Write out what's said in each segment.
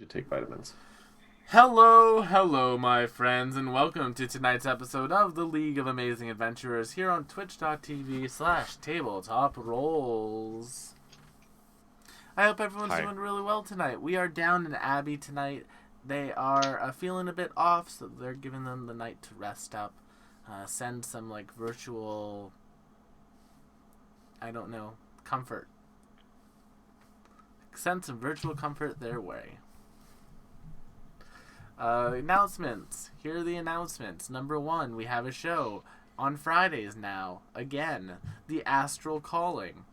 to take vitamins. Hello, my friends, and welcome to tonight's episode of the League of Amazing Adventurers here on twitch.tv/tabletop rolls. I hope everyone's doing really well tonight. We are down in Abbey tonight. They are feeling a bit off, so they're giving them the night to rest up. Send some, virtual, comfort. Send some virtual comfort their way. Announcements. Here are the announcements. Number 1, we have a show on Fridays now. Again, The Astral Calling.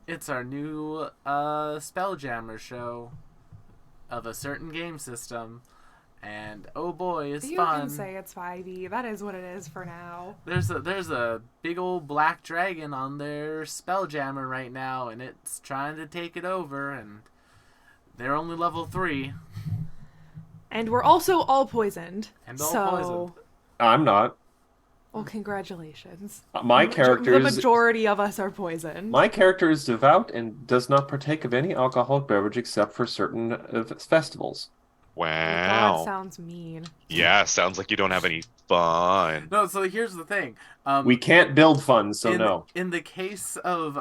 It's our new Spelljammer show of a certain game system. And oh boy, it's fun. You can say it's 5e. That is what it is for now. There's a big old black dragon on their Spelljammer right now, and it's trying to take it over, and they're only level 3. And we're also all poisoned. Poisoned. I'm not. Well, congratulations. My character The majority of us are poisoned. My character is devout and does not partake of any alcoholic beverage except for certain festivals. Wow. That sounds mean. Yeah, sounds like you don't have any fun. No, so here's the thing. We can't build funds, so no. In the case of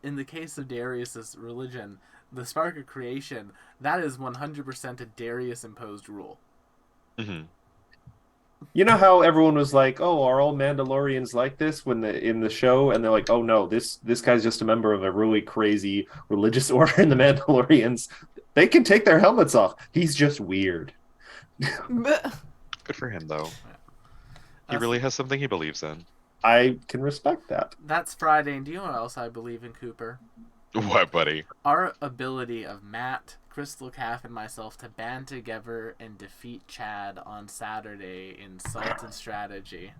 Darius's religion, the Spark of Creation, that is 100% a Darius imposed rule. Mm-hmm. You know how everyone was like, "Oh, are all Mandalorians like this?" in the show, and they're like, "Oh no, this guy's just a member of a really crazy religious order in the Mandalorians. They can take their helmets off. He's just weird." Good for him, though. He really has something he believes in. I can respect that. That's Friday, and do you know what else I believe in, Cooper? What, buddy? Our ability of Matt, Crystal Calf, and myself to band together and defeat Chad on Saturday in Salt and Strategy.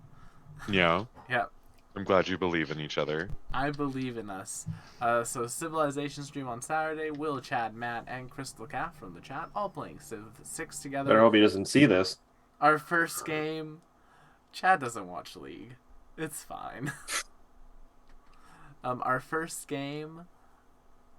Yeah. Yep. I'm glad you believe in each other. I believe in us. So Civilization stream on Saturday. Will, Chad, Matt, and Crystal Calf from the chat all playing Civ 6 together. Better hope he doesn't see this. Our first game. Chad doesn't watch League. It's fine. Our first game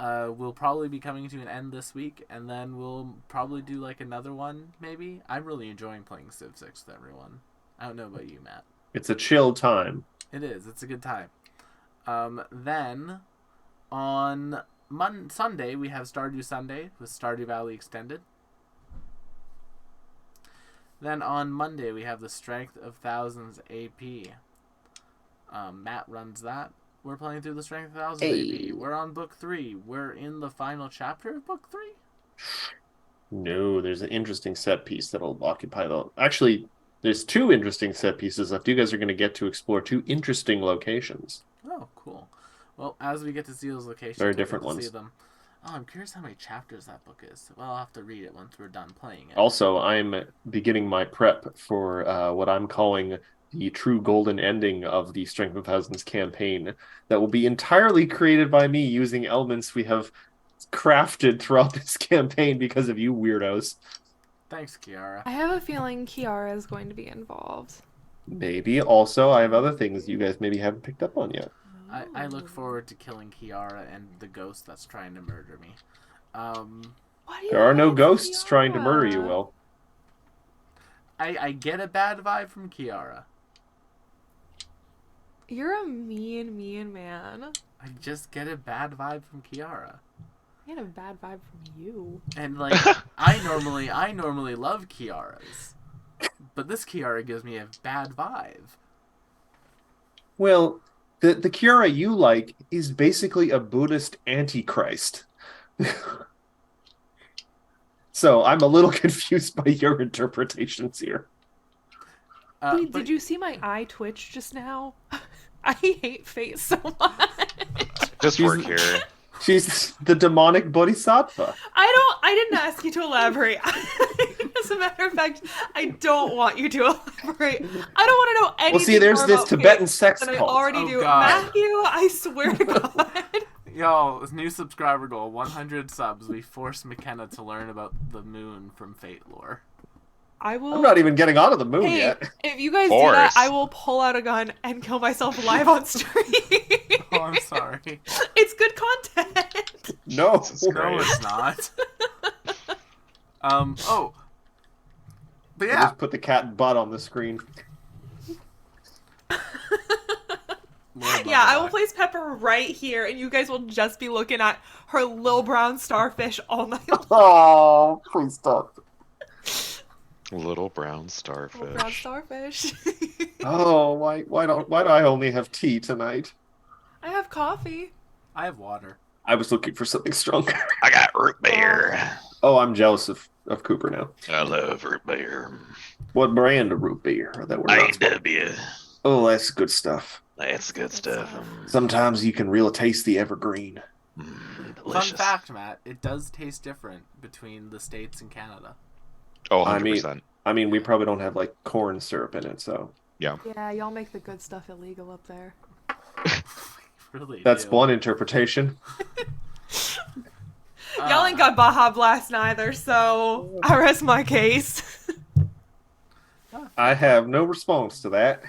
will probably be coming to an end this week, and then we'll probably do another one, maybe. I'm really enjoying playing Civ 6 with everyone. I don't know about you, Matt. It's a chill time. It is. It's a good time. Then, on Sunday, we have Stardew Sunday with Stardew Valley Extended. Then on Monday, we have the Strength of Thousands AP. Matt runs that. We're playing through the Strength of Thousands AP. We're on Book 3. We're in the final chapter of Book 3? No, there's an interesting set piece that'll occupy the... Actually, there's 2 interesting set pieces left. You guys are going to get to explore 2 interesting locations. Oh, cool. Well, as we get to see those locations, very different ones. See them. Oh, I'm curious how many chapters that book is. Well, I'll have to read it once we're done playing it. Also, I'm beginning my prep for what I'm calling the true golden ending of the Strength of Thousands campaign that will be entirely created by me using elements we have crafted throughout this campaign because of you weirdos. Thanks, Kiara. I have a feeling Kiara is going to be involved. Maybe. Also, I have other things you guys maybe haven't picked up on yet. I look forward to killing Kiara and the ghost that's trying to murder me. There are no ghosts trying to murder you, Will. I get a bad vibe from Kiara. You're a mean man. I just get a bad vibe from Kiara. I get a bad vibe from you. And I normally love Kiara's, but this Kiara gives me a bad vibe. Well, the Kiara you like is basically a Buddhist antichrist. So I'm a little confused by your interpretations here. Wait, did you see my eye twitch just now? I hate Fate so much. Just work here. She's the demonic bodhisattva. I didn't ask you to elaborate. As a matter of fact, I don't want you to elaborate. I don't want to know anything. Well, see, there's more this about Tibetan Fate sex than cult. I already do. God. Matthew, I swear to God. Yo, new subscriber goal, 100 subs. We force McKenna to learn about the moon from Fate lore. I will. I'm not even getting onto the moon yet. If you guys do that, I will pull out a gun and kill myself live on stream. Oh, I'm sorry. It's good content. No. Jesus No, Christ. it's not. Oh. But I yeah. just put the cat butt on the screen. Yeah, I will place Pepper right here, and you guys will just be looking at her little brown starfish all night long. Oh, please stop. Little brown starfish. Little brown starfish. Oh, why do I only have tea tonight? I have coffee. I have water. I was looking for something stronger. I got root beer. Oh, I'm jealous of Cooper now. I love root beer. What brand of root beer that we're not supposed- IW. Oh, that's good stuff. That's good stuff. Sometimes you can really taste the evergreen. Delicious. Fun fact, Matt, it does taste different between the States and Canada. Oh, I 100%. mean, we probably don't have like corn syrup in it, so Yeah. Yeah, y'all make the good stuff illegal up there. Really that's do. one interpretation. Y'all ain't got Baja Blast neither, so I rest my case. I have no response to that.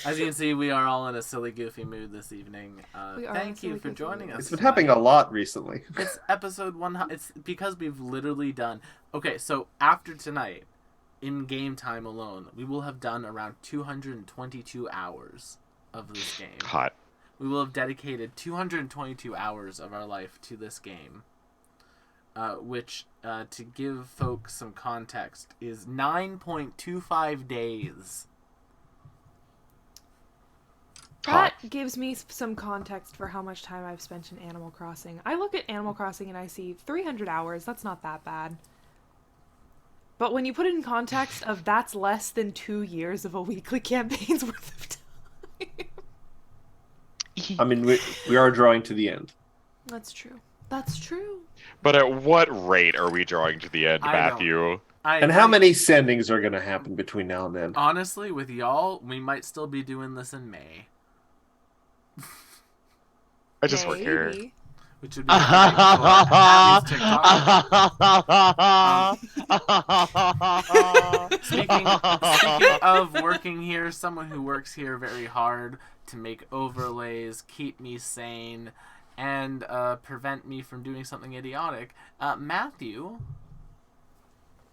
As you can see, we are all in a silly, goofy mood this evening. We are Thank in a you silly, for goofy joining mood. us. It's been happening a lot recently. It's episode 100. It's because we've literally done... Okay, so after tonight, in game time alone, we will have done around 222 hours of this game. Hot. We will have dedicated 222 hours of our life to this game. Which, to give folks some context, is 9.25 days. That gives me some context for how much time I've spent in Animal Crossing. I look at Animal Crossing and I see 300 hours. That's not that bad. But when you put it in context of that's less than 2 years of a weekly campaign's worth of time. I mean, we are drawing to the end. That's true. That's true. But at what rate are we drawing to the end, I Matthew? And how many sendings are going to happen between now and then? Honestly, with y'all, we might still be doing this in May. I just work here. Maybe. Which would be great for Abby's TikTok. Speaking of working here, someone who works here very hard to make overlays, keep me sane, and prevent me from doing something idiotic, Matthew.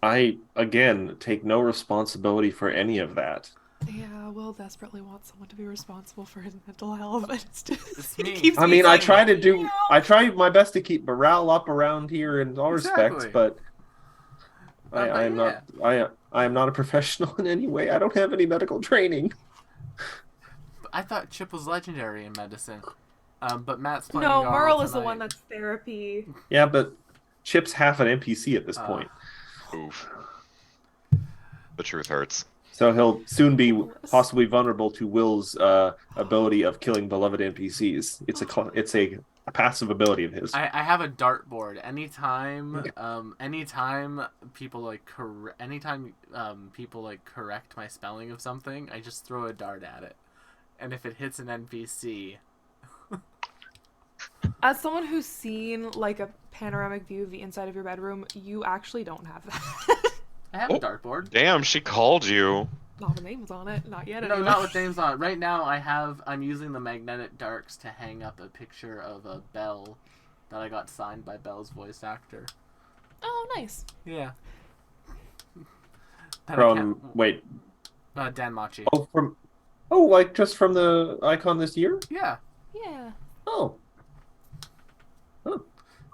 I, again, take no responsibility for any of that. Yeah, Will desperately wants someone to be responsible for his mental health. And It's me. it keeps I me mean, I like, try my best to keep morale up around here in all respects, Exactly. but But I am not. I am not a professional in any way. I don't have any medical training. I thought Chip was legendary in medicine. But Matt's playing No, Garl Merle is the tonight. one that's therapy. Yeah, but Chip's half an NPC at this point, Oof. The truth hurts. so he'll soon be possibly vulnerable to Will's ability of killing beloved NPCs. It's a passive ability of his. I have a dartboard. Anytime people correct my spelling of something, I just throw a dart at it. And if it hits an NPC, As someone who's seen like a panoramic view of the inside of your bedroom, you actually don't have that. I have a dartboard. Damn, she called you. Not with names on it, not yet. No, Anyway. not with names on it. Right now, I'm using the magnetic darks to hang up a picture of a Belle that I got signed by Belle's voice actor. Oh, nice. Yeah. Dan Machi. Like just from the icon this year. Yeah. Yeah. Oh,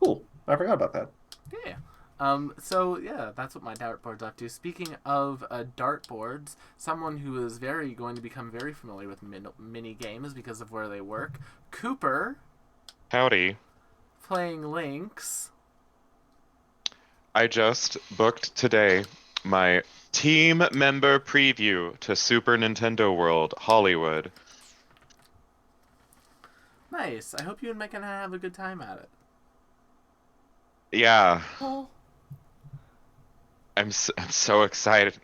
cool. I forgot about that. Yeah. So yeah, that's what my dartboard's up to. Speaking of dartboards, someone who is going to become very familiar with mini games because of where they work, Cooper, Howdy. playing Lynx. I just booked today my team member preview to Super Nintendo World Hollywood. Nice. I hope you and Megan have a good time at it. Yeah, Oh. I'm so excited.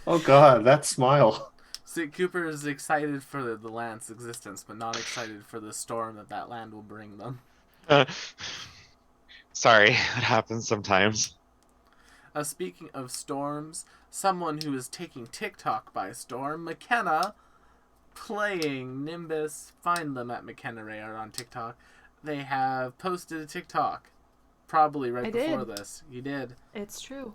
Oh God, that smile. See, Cooper is excited for the land's existence, but not excited for the storm that land will bring them. Sorry, it happens sometimes. Speaking of storms, someone who is taking TikTok by storm, McKenna, playing Nimbus. Find them at McKenna Rayard on TikTok. They have posted a TikTok Probably right I before did. this. You did. It's true.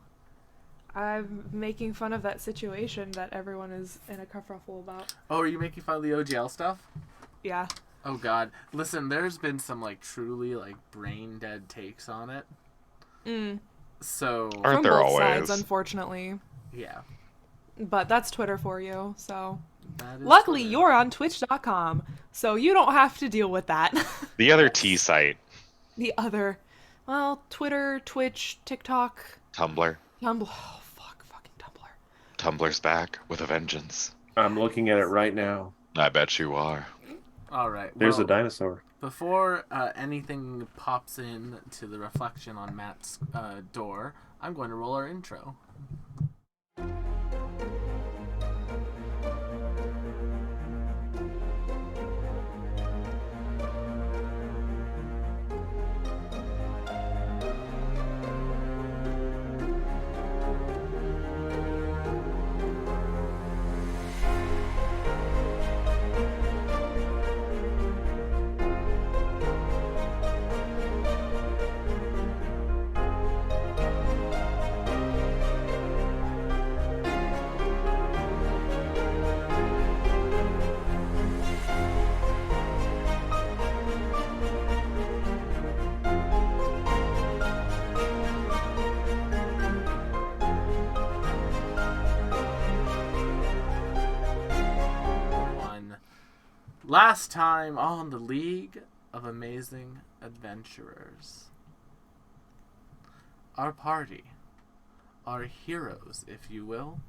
I'm making fun of that situation that everyone is in a kerfuffle about. Oh, are you making fun of the OGL stuff? Yeah. Oh God! Listen, there's been some like truly like brain dead takes on it. So Aren't From there both always? sides, unfortunately. yeah, But that's Twitter for you, so. that is Luckily, Twitter. you're on Twitch.com, so you don't have to deal with that. The other Yes. T site, The other, well, Twitter, Twitch, TikTok, Tumblr. Tumblr. Oh, fucking Tumblr. Tumblr's back with a vengeance. I'm looking at it right now. I bet you are. All right. There's well, a dinosaur. Before anything pops in to the reflection on Matt's door, I'm going to roll our intro. Last time on the League of Amazing Adventurers, our party, our heroes, if you will,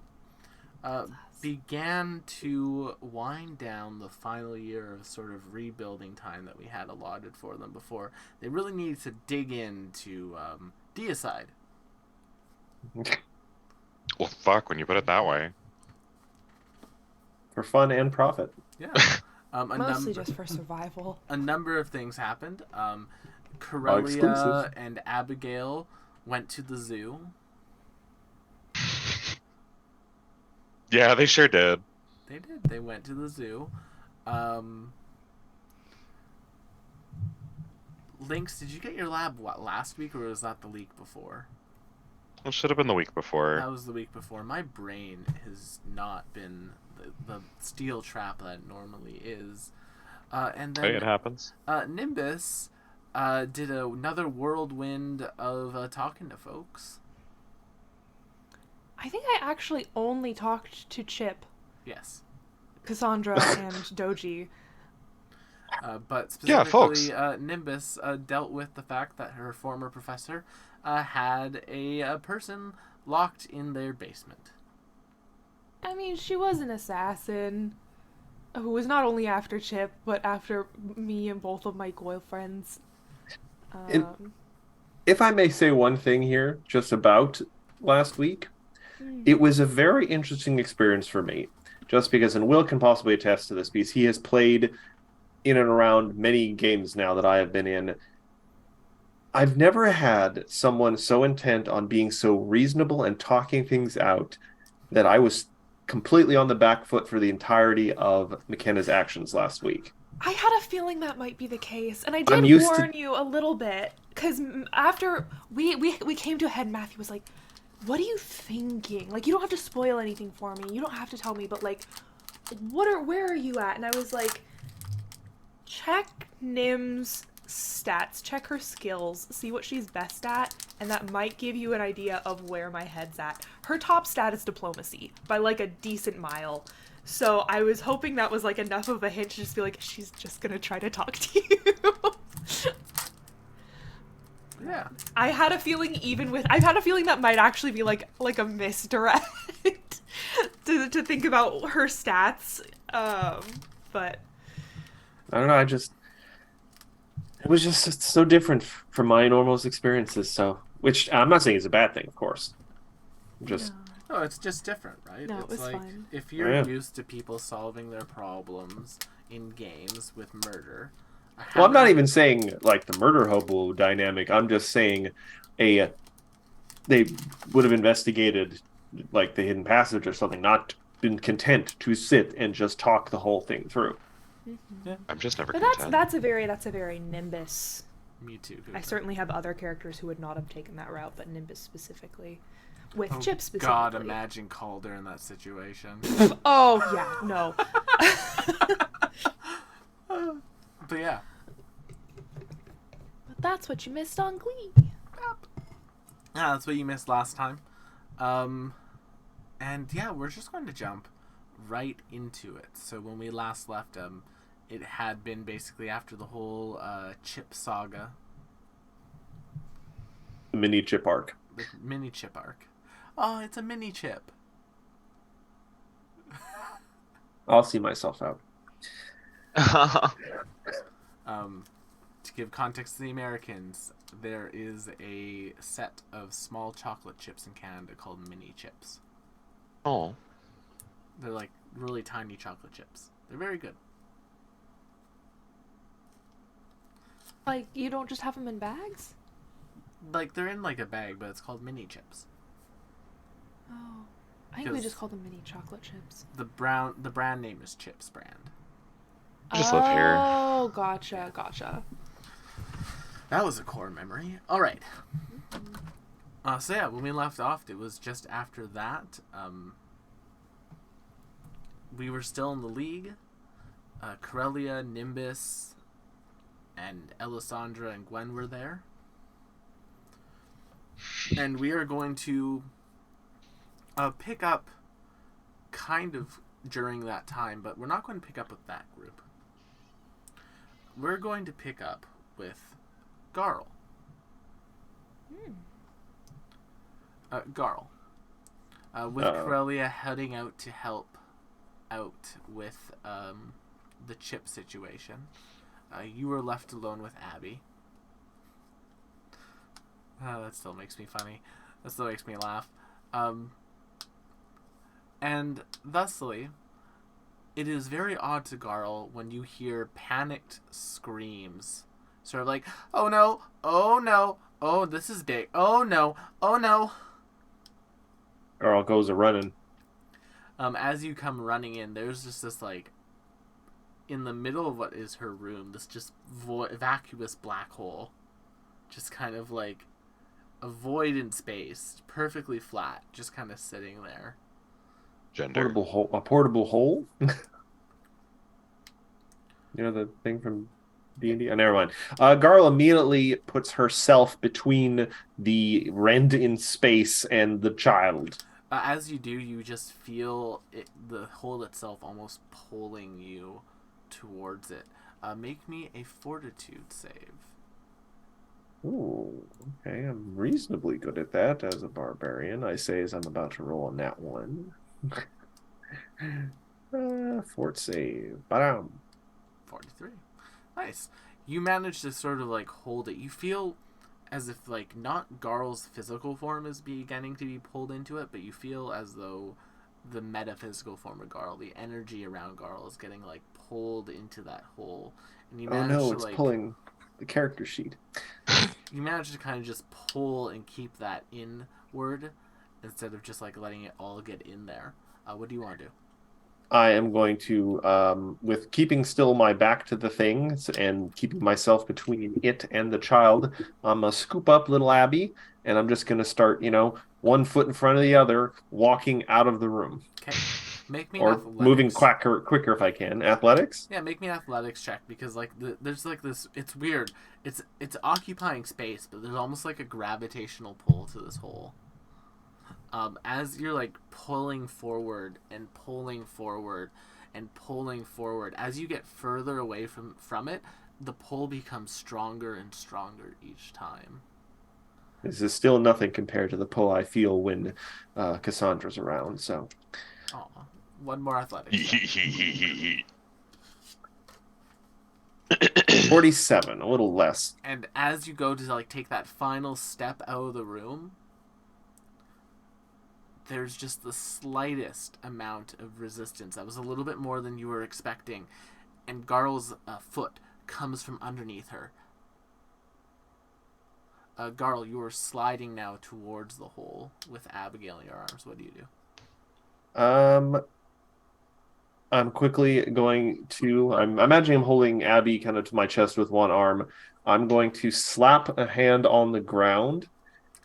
began to wind down the final year of sort of rebuilding time that we had allotted for them before they really needed to dig into Deicide. Well, fuck, when you put it that way. For fun and profit. Yeah. Mostly just for survival. A number of things happened. Exclusive. Corellia and Abigail went to the zoo. Yeah, they sure did. They did. They went to the zoo. Lynx, did you get your lab last week or was that the week before? It should have been the week before. That was the week before. My brain has not been the steel trap that it normally is. And then Hey, it happens. Nimbus did another whirlwind of talking to folks. I think I actually only talked to Chip, Yes. Cassandra, and Doji. But Yeah, folks. specifically, Nimbus dealt with the fact that her former professor had a person locked in their basement. I mean, she was an assassin who was not only after Chip, but after me and both of my girlfriends. If I may say one thing here, just about last week, it was a very interesting experience for me. Just because, and Will can possibly attest to this, because he has played in and around many games now that I have been in. I've never had someone so intent on being so reasonable and talking things out that I was completely on the back foot for the entirety of McKenna's actions last week. I had a feeling that might be the case, and I I'm did used warn to- you a little bit, because after we came to a head, Matthew was like, what are you thinking? Like, you don't have to spoil anything for me, you don't have to tell me, but like, where are you at? And I was like, check Nim's stats, check her skills, see what she's best at, and that might give you an idea of where my head's at. Her top stat is diplomacy, by like a decent mile. So I was hoping that was like enough of a hint to just be like, she's just gonna try to talk to you. Yeah. I had a feeling that might actually be like a misdirect to think about her stats. But I don't know, it was just so different from my normal experiences, so, which I'm not saying is a bad thing, of course. Just, No, it's just different, right? No, it it's was like fine. if you're Yeah. used to people solving their problems in games with murder. well, I'm not even saying, like, the murder hobo dynamic, I'm just saying they would have investigated, like, the hidden passage or something, not been content to sit and just talk the whole thing through. I'm just never But content. that's a very Nimbus Me too. I certainly have other characters who would not have taken that route, but Nimbus specifically. With Oh, Chip specifically. God, imagine Calder in that situation. Oh, yeah, no. But yeah. But that's what you missed on Glee. Yeah, that's what you missed last time. And yeah, we're just going to jump right into it. So when we last left, it had been basically after the whole Chip saga. The mini Chip arc. The mini Chip arc. Oh, it's a mini Chip. I'll see myself out. To give context to the Americans, there is a set of small chocolate chips in Canada called mini chips. Oh. They're like really tiny chocolate chips. They're very good. Like, you don't just have them in bags? Like, they're in like a bag, but it's called mini chips. Oh. I think we just call them mini chocolate chips. The brand name is Chips brand. I just live here. Oh, gotcha. That was a core memory. All right. So yeah, when we left off, it was just after that. We were still in the league. Corellia, Nimbus, and Elisandra and Gwen were there. And we are going to pick up kind of during that time, but we're not going to pick up with that group. We're going to pick up with Garl. Garl. With Corellia heading out to help out with the Chip situation. You were left alone with Abby. That still makes me funny. That still makes me laugh. And thusly, it is very odd to Garl when you hear panicked screams. Sort of like, oh no, oh, this is big, oh no. Garl goes a-running. As you come running in, there's just this, like, in the middle of what is her room, this just vacuous black hole. Just kind of like a void in space, perfectly flat, just kind of sitting there. Gender. A portable hole? You know the thing from D&D? Oh, never mind. Garl immediately puts herself between the rend in space and the child. As you do, you just feel the hole itself almost pulling you towards it. Make me a fortitude save. Ooh, okay. I'm reasonably good at that as a barbarian. I say as I'm about to roll a nat 1. Fort save. Ba-dum. 43. Nice. You manage to sort of like hold it. You feel as if like not Garl's physical form is beginning to be pulled into it, but you feel as though the metaphysical form of Garl, the energy around Garl, is getting like pulled into that hole. And you manage it's pulling the character sheet. You manage to kind of just pull and keep that inward instead of just like letting it all get in there. What do you want to do? I am going to, with keeping still my back to the things and keeping myself between it and the child, I'm going to scoop up little Abby, and I'm just going to start, one foot in front of the other, walking out of the room. Okay. Make me or athletics. Moving quicker if I can. Athletics? Yeah, make me an athletics check, because like there's like this. It's weird. It's occupying space, but there's almost like a gravitational pull to this hole. As you're like pulling forward and pulling forward and pulling forward, as you get further away from it, the pull becomes stronger and stronger each time. This is still nothing compared to the pull I feel when Cassandra's around. So, one more athletics. 47, a little less. And as you go to like take that final step out of the room, there's just the slightest amount of resistance. That was a little bit more than you were expecting. And Garl's foot comes from underneath her. Garl, you are sliding now towards the hole with Abigail in your arms. What do you do? I'm quickly going to. I'm imagining I'm holding Abby kind of to my chest with one arm. I'm going to slap a hand on the ground,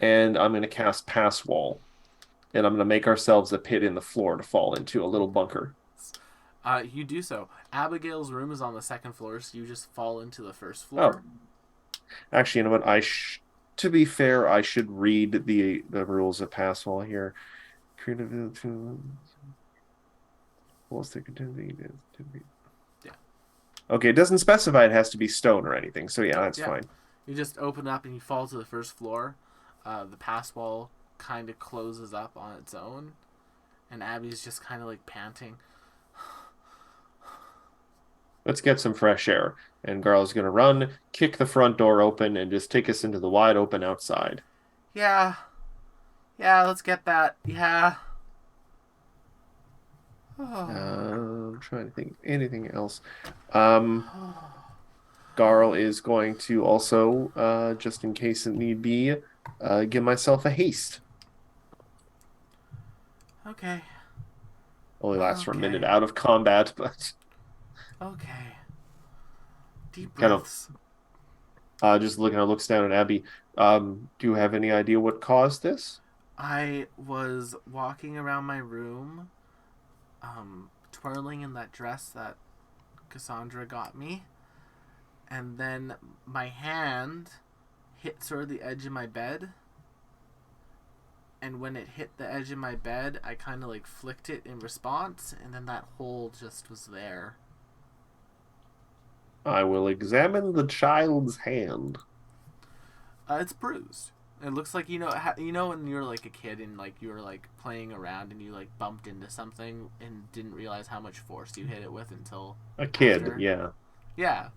and I'm going to cast Pass Wall, and I'm going to make ourselves a pit in the floor to fall into a little bunker. You do so. Abigail's room is on the second floor, so you just fall into the first Oh, floor. actually, you know what? To be fair, I should read the rules of Pass Wall here. Creative to walls that continue to be. Yeah. Okay, it doesn't specify it has to be stone or anything, so yeah, that's fine. You just open up and you fall to the first floor. The pass wall kind of closes up on its own, and Abby's just kind of like panting. Let's get some fresh air. And Garl's gonna run, kick the front door open, and just take us into the wide open outside. Yeah. Yeah, let's get that. Yeah. I'm trying to think anything else. Garl is going to also, just in case it need be, give myself a haste. Okay. Only lasts for a minute out of combat, but okay. Deep kind breaths. of just looks down at Abby. Do you have any idea what caused this? I was walking around my room, twirling in that dress that Cassandra got me, and then my hand hit sort of the edge of my bed, and when it hit the edge of my bed, I kind of like flicked it in response, and then that hole just was there. I will examine the child's hand. It's bruised. It looks like you know when you were like a kid and like you were like playing around and you like bumped into something and didn't realize how much force you hit it with until a kid after. Yeah.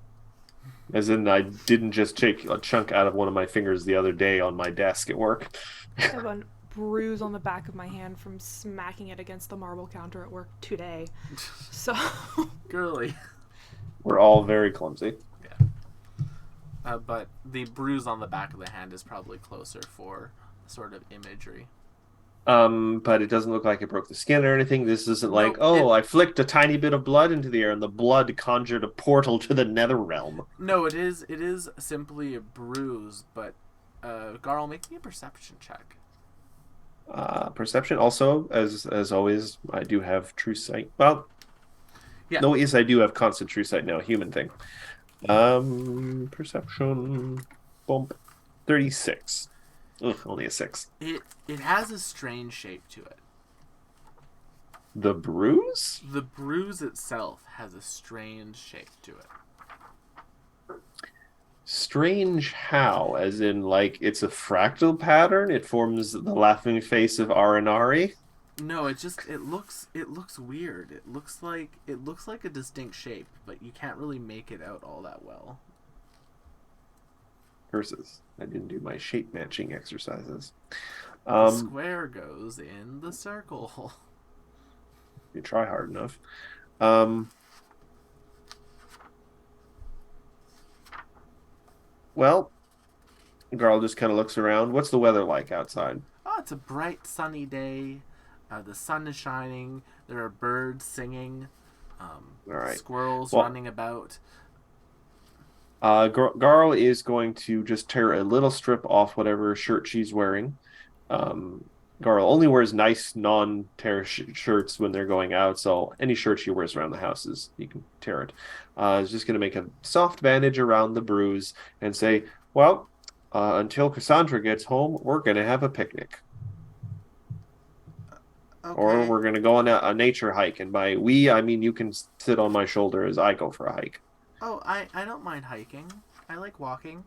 As in, I didn't just take a chunk out of one of my fingers the other day on my desk at work. I have a bruise on the back of my hand from smacking it against the marble counter at work today. So girly. We're all very clumsy. But the bruise on the back of the hand is probably closer for sort of imagery. But it doesn't look like it broke the skin or anything. This isn't like, I flicked a tiny bit of blood into the air and the blood conjured a portal to the nether realm. No, it is simply a bruise, but Garl, make me a perception check. Perception also, as always, I do have true sight. Well, yeah. No, yes, I do have constant true sight now, human thing. Perception bump 36. Ugh, only a 6. It has a strange shape to it. The bruise? The bruise itself has a strange shape to it. Strange how? As in, like, it's a fractal pattern? It forms the laughing face of Arinari? No, it looks weird. It looks like a distinct shape, but you can't really make it out all that well. Curses. I didn't do my shape matching exercises. The square goes in the circle. You try hard enough. Well, Garl just kind of looks around. What's the weather like outside? Oh, it's a bright, sunny day. The sun is shining. There are birds singing. All right. Squirrels running about. Garl is going to just tear a little strip off whatever shirt she's wearing. Garl only wears nice non-tear shirts when they're going out, so any shirt she wears around the house you can tear it. Is just going to make a soft bandage around the bruise and say, well, until Cassandra gets home, we're going to have a picnic. Okay. Or we're going to go on a nature hike, and by we, I mean you can sit on my shoulder as I go for a hike. Oh, I don't mind hiking. I like walking.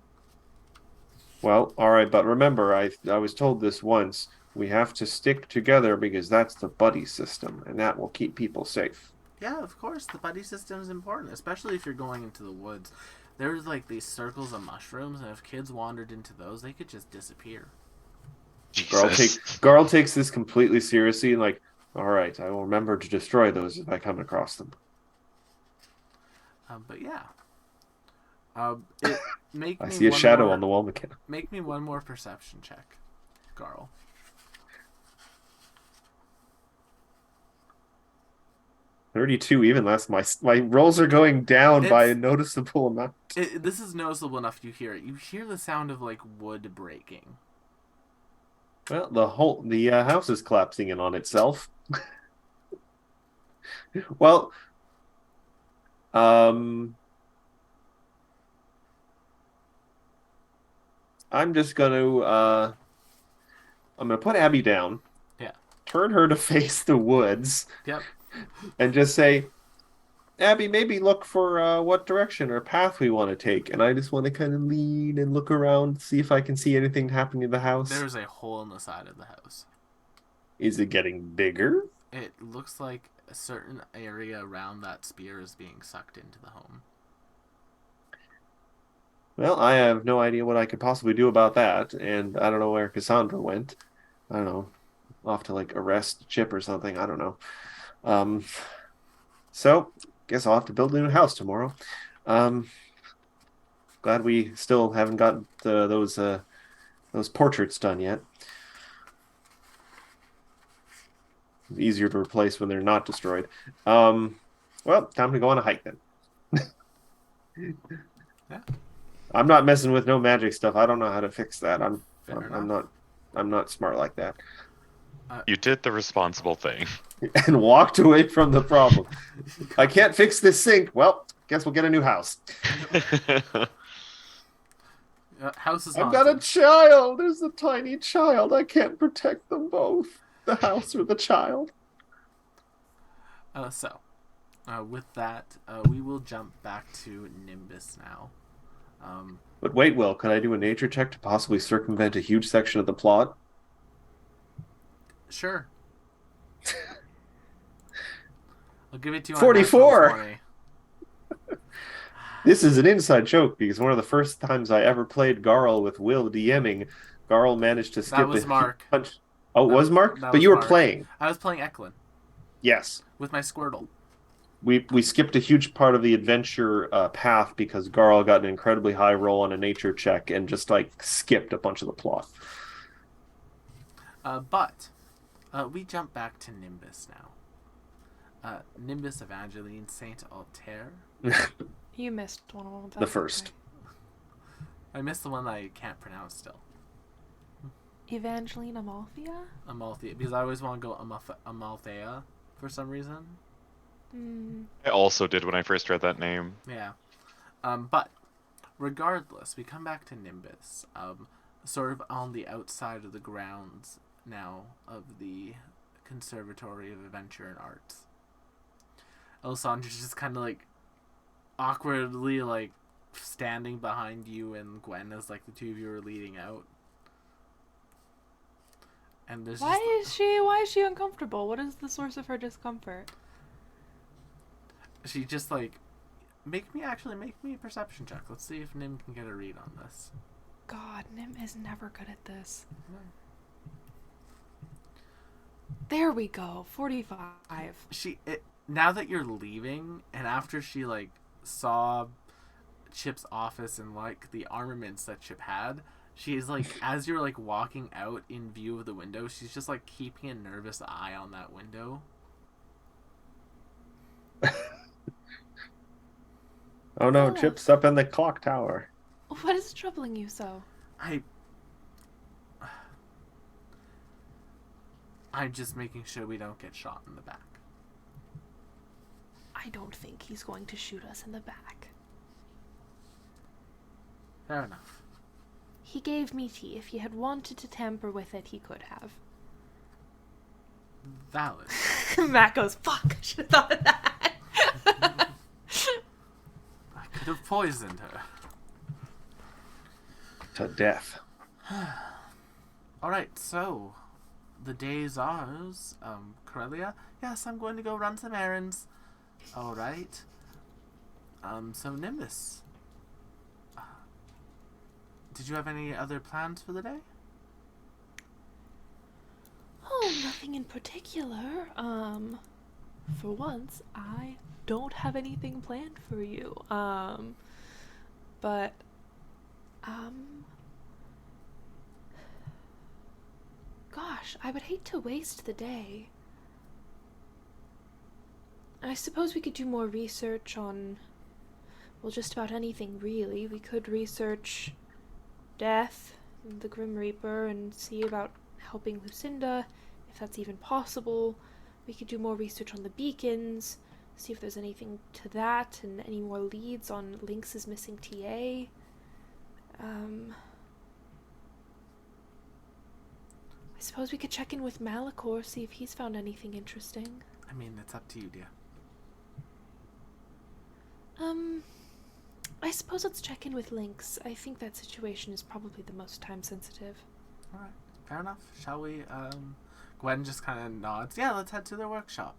Well, all right, but remember, I was told this once. We have to stick together because that's the buddy system, and that will keep people safe. Yeah, of course. The buddy system is important, especially if you're going into the woods. There's like these circles of mushrooms, and if kids wandered into those, they could just disappear. Garl takes this completely seriously and like, all right, I will remember to destroy those if I come across them. But yeah. I see a shadow on the wall, McKenna. Make me one more perception check, Garl. 32 even less. My rolls are going down by a It's noticeable amount. this is noticeable enough you hear it. You hear the sound of like wood breaking. Well, the house is collapsing in on itself. Well, um, I'm just gonna put Abby down, Yeah. turn her to face the woods, Yep. and just say, Abby, maybe look for what direction or path we want to take. And I just want to kind of lean and look around, see if I can see anything happening in the house. There's a hole in the side of the house. Is it getting bigger? It looks like a certain area around that spear is being sucked into the home. Well, I have no idea what I could possibly do about that, and I don't know where Cassandra went. I don't know, off to like arrest Chip or something. I don't know. Um, so guess I'll have to build a new house tomorrow. Um, glad we still haven't got those portraits done yet. Easier to replace when they're not destroyed. Well, time to go on a hike then. Yeah. I'm not messing with no magic stuff. I don't know how to fix that. I'm Fair I'm not smart like that. You did the responsible thing. And walked away from the problem. I can't fix this sink. Well, guess we'll get a new house. House is I've got a child. There's a tiny child. I can't protect them both. The house or the child. With that, we will jump back to Nimbus now. But wait, Will, could I do a nature check to possibly circumvent a huge section of the plot? Sure. I'll give it to you on 44! natural 20. This is an inside joke because one of the first times I ever played Garl with Will DMing, Garl managed to skip That was Mark. punch. Oh, it was Mark? That But was you were Mark. playing. I was playing Eklund Yes. with my Squirtle. We skipped a huge part of the adventure path because Garl got an incredibly high roll on a nature check and just like skipped a bunch of the plot. But we jump back to Nimbus now. Nimbus Evangeline Saint Altair. You missed one of them. The first. Okay. I missed the one that I can't pronounce still. Evangeline Amalthea? Amalthea, because I always want to go Amalthea for some reason. I also did when I first read that name. Yeah. But regardless, we come back to Nimbus, sort of on the outside of the grounds now of the Conservatory of Adventure and Arts. Elisandra's just kind of like awkwardly like standing behind you and Gwen as like the two of you are leading out. And there's Why is she uncomfortable? What is the source of her discomfort? she just like make me a perception check. Let's see if Nim can get a read on this. God, Nim is never good at this. There we go. 45. Now that you're leaving, and after she like saw Chip's office and like the armaments that Chip had, she's like as you're like walking out in view of the window, she's just like keeping a nervous eye on that window. Oh no, Chip's up in the clock tower. What is troubling you so? I'm just making sure we don't get shot in the back. I don't think he's going to shoot us in the back. Fair enough. He gave me tea. If he had wanted to tamper with it, he could have. Valid. Matt goes, fuck, I should have thought of that. I could have poisoned her. To death. Alright, so the day's ours. Corellia? Yes, I'm going to go run some errands. Alright. So Nimbus. Did you have any other plans for the day? Oh, nothing in particular. For once, I don't have anything planned for you. But, gosh, I would hate to waste the day. I suppose we could do more research on, well, just about anything, really. We could research death, the Grim Reaper, and see about helping Lucinda, if that's even possible. We could do more research on the beacons, see if there's anything to that, and any more leads on Lynx's missing TA. I suppose we could check in with Malachor, see if he's found anything interesting. I mean, it's up to you, dear. I suppose let's check in with Lynx. I think that situation is probably the most time sensitive. Alright, fair enough. Shall we, Gwen just kind of nods. Yeah, let's head to their workshop.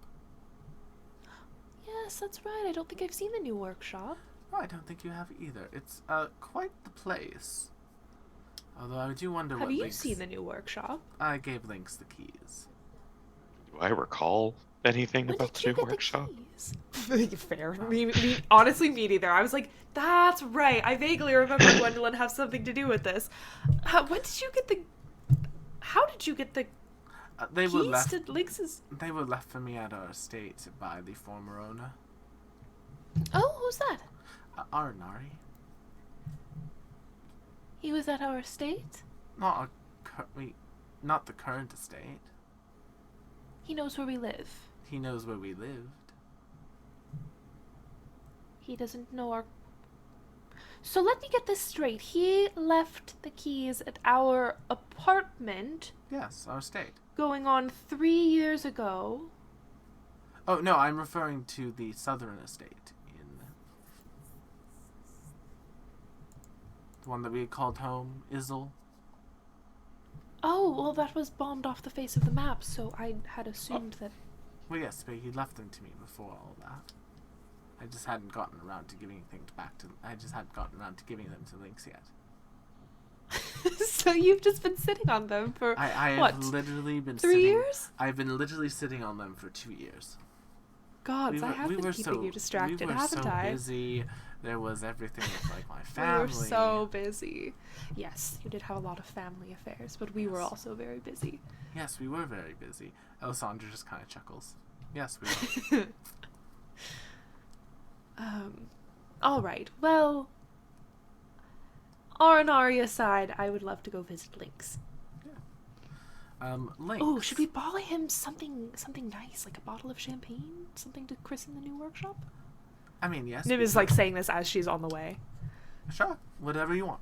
Yes, that's right. I don't think I've seen the new workshop. No, I don't think you have either. It's, quite the place. Although I do wonder Have what you Lynx... seen the new workshop? I gave Lynx the keys. Do I recall anything When about did the you new get workshop? the keys? Fair. Honestly, me neither. I was like, that's right. I vaguely remember Gwendolyn have something to do with this. When did you get the... How did you get the They were keys left... to Lynx's... They were left for me at our estate by the former owner. Oh, who's that? Aranari. He was at our estate? Not the current estate. He knows where we live. He knows where we lived. He doesn't know our... So let me get this straight. He left the keys at our apartment Yes, our estate. going on 3 years ago. Oh, no, I'm referring to the southern estate in... The one that we had called home, Izzle. Oh, well, that was bombed off the face of the map, so I had assumed that... Well, yes, but he left them to me before all that. I just hadn't gotten around to giving things back to... I just hadn't gotten around to giving them to Lynx yet. So you've just been sitting on them for, I what, have literally been 3 sitting... years? I've been literally sitting on them for 2 years. Gods, I have been keeping you distracted, haven't I? We were so busy. There was everything with, like, my We family. were so busy. Yes, you did have a lot of family affairs, but we were Yes. also very busy. Yes, we were very busy. Alessandra just kind of chuckles. Yes, we were. All right. Well, Aranari aside, I would love to go visit Lynx. Lynx. Oh, should we buy him something nice, like a bottle of champagne, something to christen the new workshop? I mean, yes. Niv is like saying this as she's on the way. Sure, whatever you want.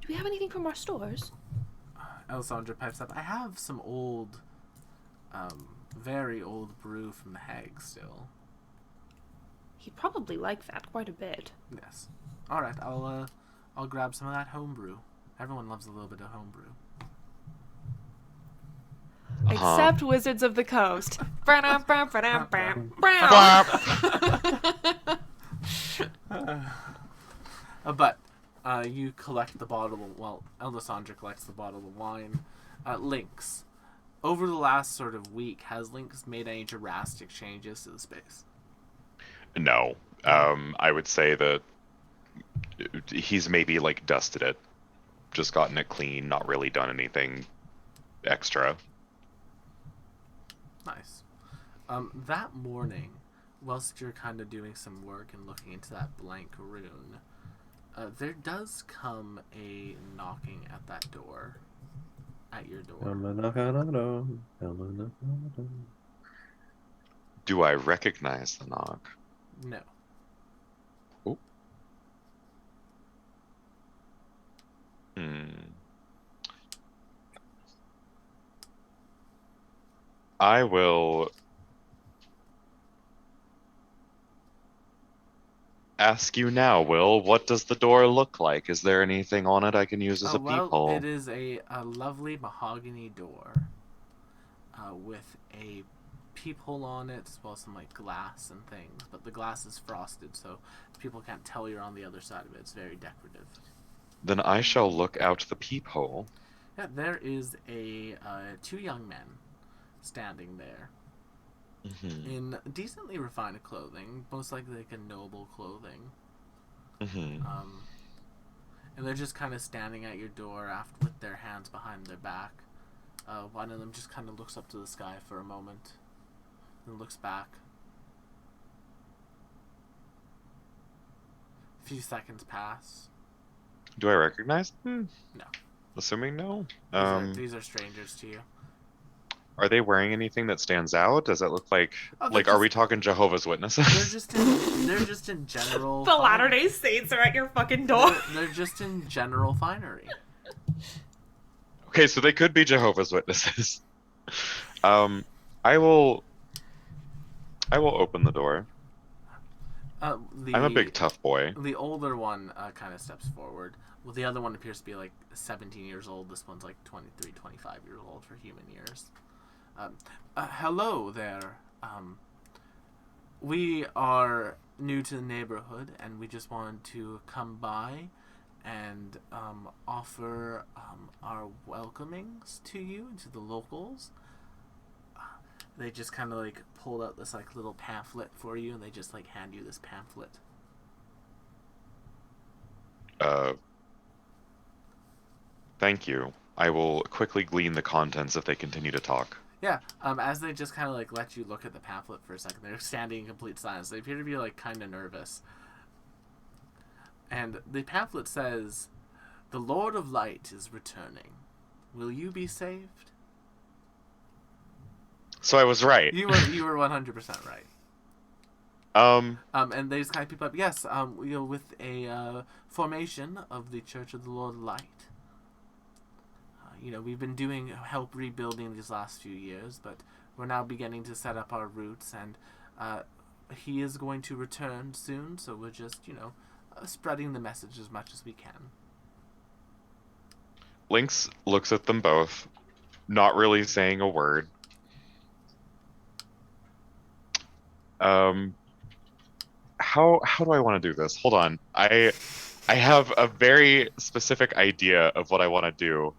Do we have anything from our stores? Alessandra pipes up. I have some old, very old brew from the Hag still. He'd probably like that quite a bit. Yes. All right, I'll grab some of that homebrew. Everyone loves a little bit of homebrew. Except Wizards of the Coast. But you collect the bottle. Well, Alessandra collects the bottle of wine. Lynx. Over the last sort of week, has Lynx made any drastic changes to the space? No. I would say that he's maybe like dusted it, just gotten it clean, not really done anything extra. Nice. That morning, whilst you're kind of doing some work and looking into that blank rune, there does come a knocking at that door. At your door. Do I recognize the knock? No. Oh. I will ask you now, Will. What does the door look like? Is there anything on it I can use as a peephole? It is a lovely mahogany door with a peephole on it, as well as some like glass and things. But the glass is frosted, so people can't tell you're on the other side of it. It's very decorative. Then I shall look out the peephole. Yeah, there is a 2 young men standing there in decently refined clothing, most likely like a noble clothing. And they're just kind of standing at your door after with their hands behind their back. One of them just kind of looks up to the sky for a moment, then looks back, few seconds pass. Do I recognize them? No. Assuming no. These are strangers to you. Are they wearing anything that stands out? Does it look like Oh, are we talking Jehovah's Witnesses? They're just in general. The Latter-day Saints are at your fucking door. They're just in general finery. Okay, so they could be Jehovah's Witnesses. I will open the door. I'm a big tough boy. The older one kind of steps forward. Well, the other one appears to be like 17 years old. This one's like 23, 25 years old for human years. Hello there. We are new to the neighborhood, and we just wanted to come by and offer our welcomings to you, to the locals. They just kind of like pulled out this like little pamphlet for you, and they just like hand you this pamphlet. Thank you. I will quickly glean the contents if they continue to talk. Yeah, as they just kind of like let you look at the pamphlet for a second, they're standing in complete silence. They appear to be like kind of nervous. And the pamphlet says, "The Lord of Light is returning. Will you be saved?" So I was right. You were 100% right. And they just kind of peep up. Yes, with a formation of the Church of the Lord of Light. We've been doing help rebuilding these last few years, but we're now beginning to set up our roots, and he is going to return soon, so we're just, spreading the message as much as we can. Lynx looks at them both, not really saying a word. How do I want to do this? Hold on. I have a very specific idea of what I want to do.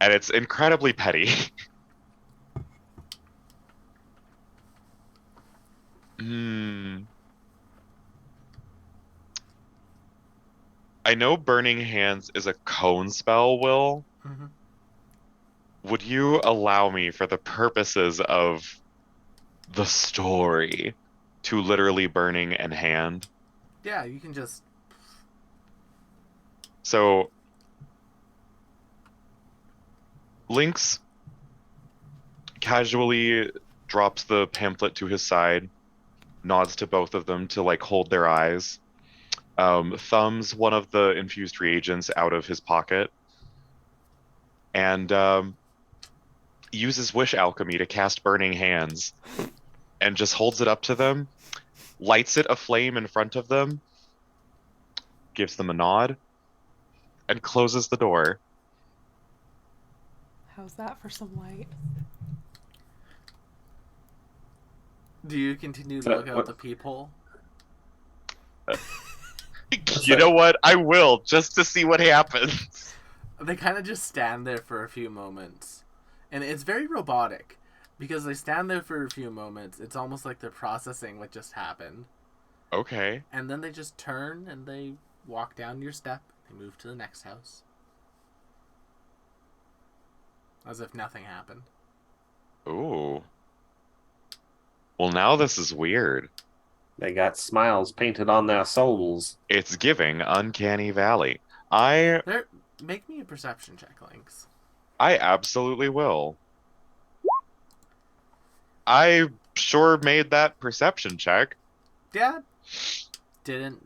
And it's incredibly petty. I know Burning Hands is a cone spell, Will. Mm-hmm. Would you allow me, for the purposes of the story, to literally burning and hand? Yeah, you can just... So... Lynx casually drops the pamphlet to his side, nods to both of them to like hold their eyes, thumbs one of the infused reagents out of his pocket, and uses wish alchemy to cast Burning Hands, and just holds it up to them, lights it aflame in front of them, gives them a nod, and closes the door. How's that for some light? Do you continue to look out the peephole? You know what? I will, just to see what happens. They kind of just stand there for a few moments. And it's very robotic. Because they stand there for a few moments, it's almost like they're processing what just happened. Okay. And then they just turn and they walk down your step. They move to the next house. As if nothing happened. Ooh. Well, now this is weird. They got smiles painted on their souls. It's giving Uncanny Valley. Make me a perception check, Lynx. I absolutely will. I sure made that perception check. Yeah. Didn't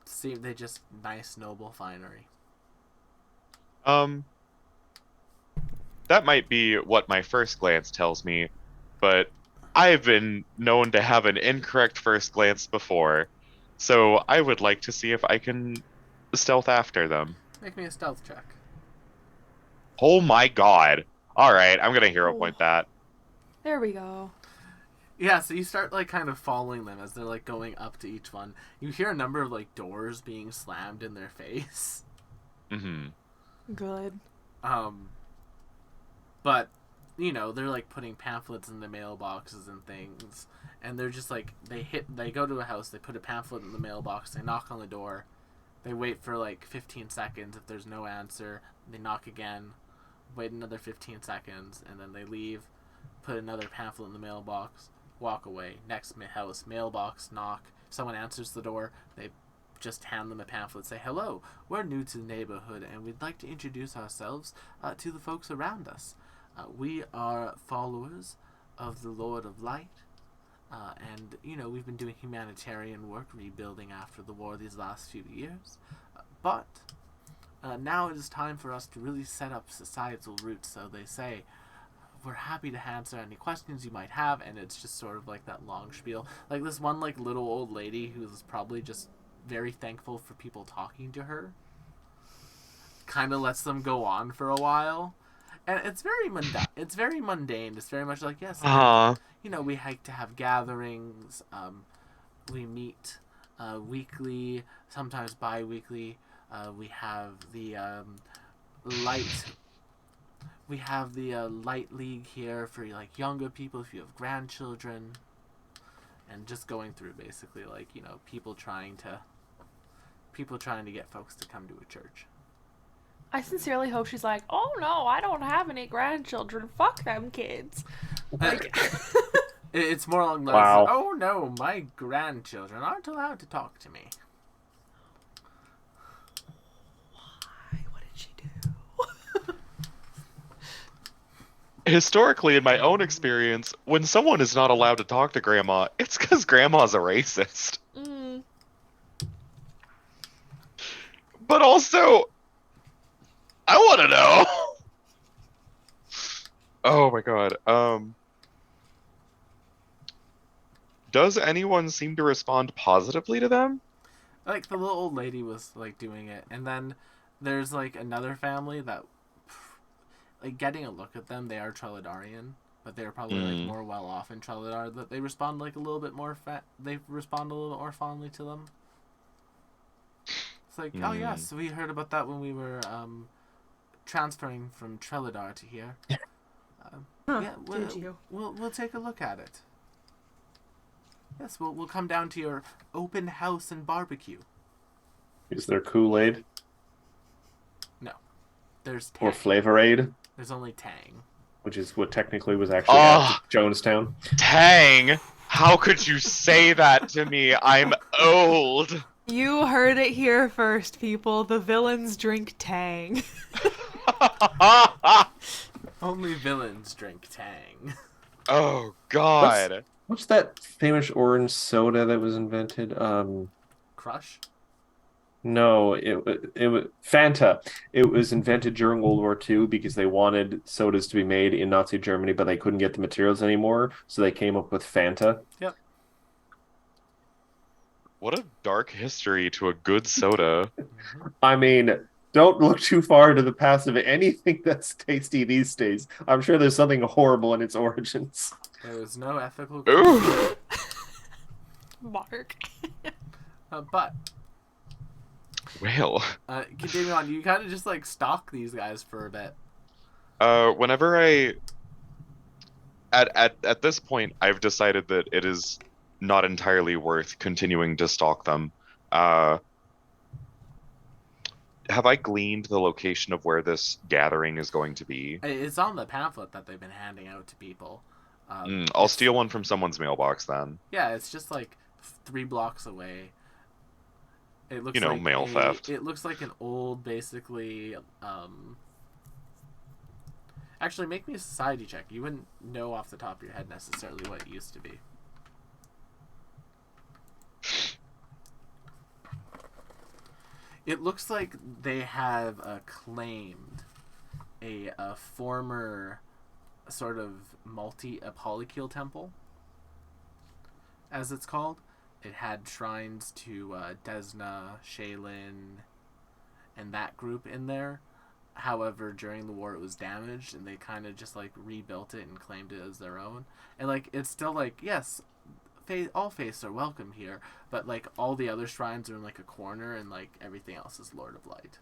seem... They just... Nice, noble finery. That might be what my first glance tells me, but I've been known to have an incorrect first glance before, so I would like to see if I can stealth after them. Make me a stealth check. Oh my god. Alright, I'm gonna hero point that. There we go. Yeah, so you start like kind of following them as they're like going up to each one. You hear a number of like doors being slammed in their face. Mm-hmm. Good. But, they're like putting pamphlets in the mailboxes and things. And they're just like, they go to a house, they put a pamphlet in the mailbox, they knock on the door. They wait for like 15 seconds. If there's no answer, they knock again, wait another 15 seconds, and then they leave, put another pamphlet in the mailbox, walk away. Next house, mailbox, knock. Someone answers the door, they just hand them a pamphlet, say, hello, we're new to the neighborhood, and we'd like to introduce ourselves to the folks around us. We are followers of the Lord of Light, and, we've been doing humanitarian work, rebuilding after the war these last few years. But now it is time for us to really set up societal roots, so they say. We're happy to answer any questions you might have, and it's just sort of like that long spiel. Like this one little old lady who's probably just very thankful for people talking to her. Kind of lets them go on for a while. And it's very mundane. It's very mundane. It's very much like, yes, we like to have gatherings. We meet weekly, sometimes bi-weekly. We have the light. We have the Light League here for younger people if you have grandchildren, and just going through basically people trying to get folks to come to a church. I sincerely hope she's like, oh no, I don't have any grandchildren. Fuck them kids. It's more along those. Wow. Oh no, my grandchildren aren't allowed to talk to me. Why? What did she do? Historically, in my own experience, when someone is not allowed to talk to Grandma, it's because Grandma's a racist. Mm. But also, I want to know. Oh my god. Does anyone seem to respond positively to them? The little old lady was doing it, and then there's another family that. Getting a look at them, they are Treladarian, but they're probably more well off in Treladar. That they respond a little bit more they respond a little bit more fondly to them. It's oh yes, we heard about that when we were transferring from Treladar to here. Yeah, did you? We'll take a look at it. Yes, we'll come down to your open house and barbecue. Is there Kool-Aid? No, there's Tang. Or Flavor-Aid? There's only Tang. Which is what technically was actually at Jonestown. Tang! How could you say that to me? I'm old. You heard it here first, people. The villains drink Tang. Only villains drink Tang. Oh god. What's that famous orange soda that was invented? Crush? No, it was Fanta. It was invented during World War II because they wanted sodas to be made in Nazi Germany, but they couldn't get the materials anymore, so they came up with Fanta. Yep. What a dark history to a good soda. I mean, don't look too far into the past of anything that's tasty these days. I'm sure there's something horrible in its origins. There is no ethical. Ooh. Mark. But. Well. Continue on. You kind of just stalk these guys for a bit. Whenever I. At this point, I've decided that it is not entirely worth continuing to stalk them. Have I gleaned the location of where this gathering is going to be? It's on the pamphlet that they've been handing out to people. I'll steal one from someone's mailbox then. Yeah, it's just 3 blocks away. It looks mail theft. It looks like an old, basically. Actually, make me a society check. You wouldn't know off the top of your head necessarily what it used to be. It looks like they have claimed a former sort of a polycule temple, as it's called. It had shrines to Desna, Shaylin, and that group in there. However, during the war it was damaged, and they kind of just rebuilt it and claimed it as their own. And it's still yes, all faiths are welcome here, but all the other shrines are in a corner, and everything else is Lord of Light.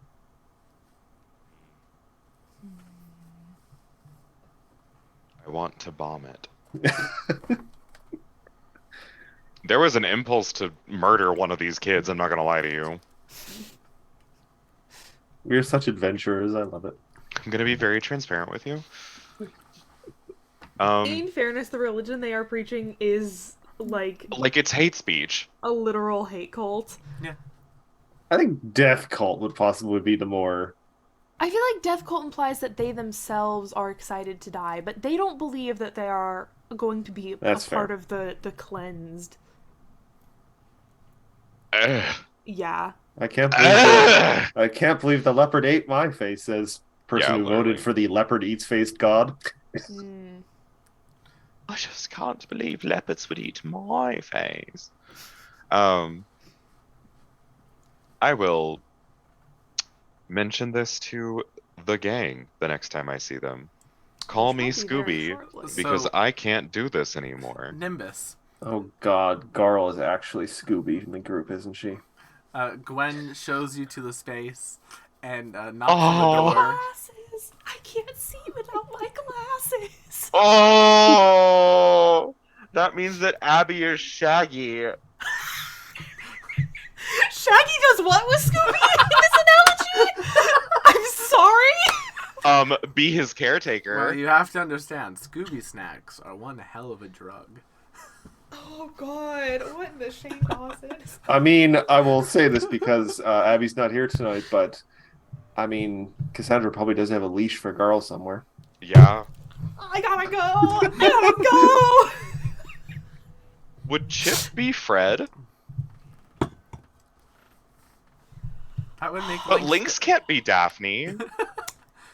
I want to bomb it. There was an impulse to murder one of these kids, I'm not gonna lie to you. We're such adventurers, I love it. I'm gonna be very transparent with you. In fairness, the religion they are preaching is like it's hate speech. a literal hate cult. Yeah. I think death cult would possibly be the more. I feel like death cult implies that they themselves are excited to die, but they don't believe that they are going to be a That's part fair. of the cleansed. Ugh. Yeah. I can't believe Ugh. I can't believe the leopard ate my face, says person Yeah, who literally. voted for the leopard eats faced god. Mm. I just can't believe leopards would eat my face. Um, I will mention this to the gang the next time I see them. Call me Which will be very Scooby shortly. because So- I can't do this anymore. Nimbus. Oh god, Garl is actually Scooby in the group, isn't she? Gwen shows you to the space and knocks on the Oh. door. Glasses! I can't see without my glasses! Oh, that means that Abby is Shaggy. Shaggy does what with Scooby in this analogy? I'm sorry? Be his caretaker. Well, you have to understand, Scooby snacks are one hell of a drug. Oh god, what in the Shane Dawson? I mean, I will say this because Abby's not here tonight, but I mean, Cassandra probably does have a leash for Garl somewhere. Yeah. I gotta go! I gotta go! Would Chip be Fred? That would make But Lynx can't be Daphne.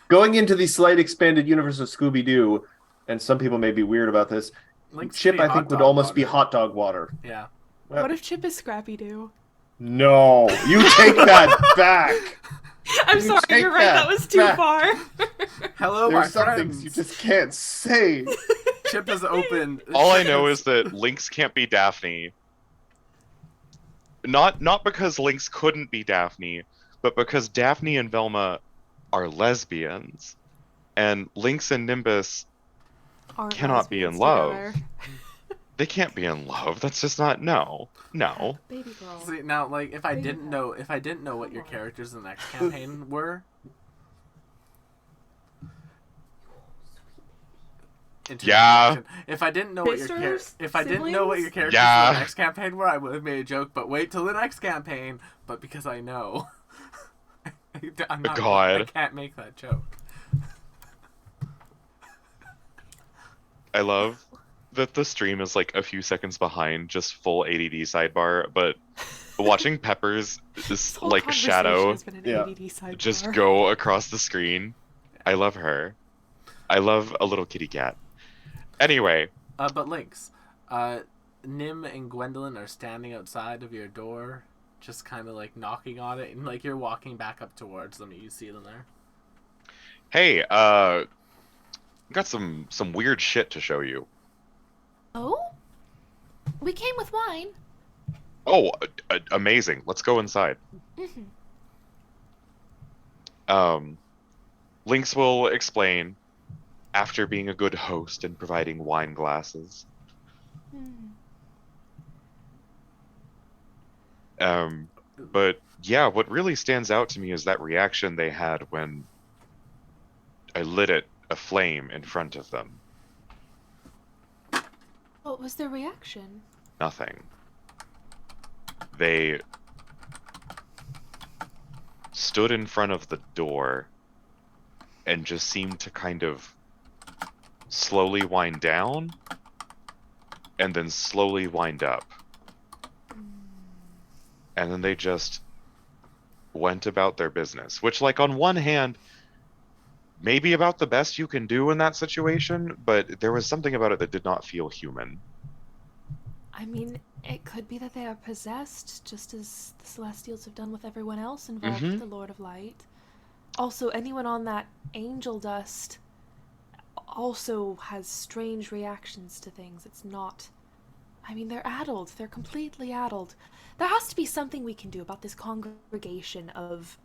Going into the slight expanded universe of Scooby Doo, and some people may be weird about this, Lynx Chip, could be I hot think, would dog almost be water. hot dog water. Yeah. What if Chip is Scrappy Doo? No, you take that back. I'm You sorry, take you're right, that that was too back. far. Hello, my There's some friends. things you just can't say. Chip has opened. All I know is that Lynx can't be Daphne. Not because Lynx couldn't be Daphne, but because Daphne and Velma are lesbians, and Lynx and Nimbus, Aren't Cannot be in lesbians love. together. they can't be in love. That's just not no. Baby girl. See, now, like, if I Baby didn't know what your characters in the next campaign were. Yeah. If I didn't know what your Sisters? if I didn't know what your Siblings? characters in Yeah. the next campaign were, I would have made a joke. But wait till the next campaign. But because I know, I'm not. I God. can't make that joke. I love that the stream is like a few seconds behind, just full ADD sidebar, but watching Peppers This this whole like conversation shadow has been an Yeah. ADD sidebar. just go across the screen. I love her. I love a little kitty cat. Anyway, But Lynx, Nim and Gwendolyn are standing outside of your door, just kind of like knocking on it, and like you're walking back up towards them. You see them there. hey, got some weird shit to show you. Oh? We came with wine. Oh, amazing. Let's go inside. Mm-hmm. Lynx will explain after being a good host and providing wine glasses. But yeah, what really stands out to me is that reaction they had when I lit it a flame in front of them. What was their reaction? Nothing. They stood in front of the door and just seemed to kind of slowly wind down and then slowly wind up. And then they just went about their business, which, like, on one hand, maybe about the best you can do in that situation, but there was something about it that did not feel human. I mean, it could be that they are possessed, just as the Celestials have done with everyone else involved with the Lord of Light. Also, anyone on that angel dust also has strange reactions to things. It's not... I mean, they're addled. They're completely addled. There has to be something we can do about this congregation of...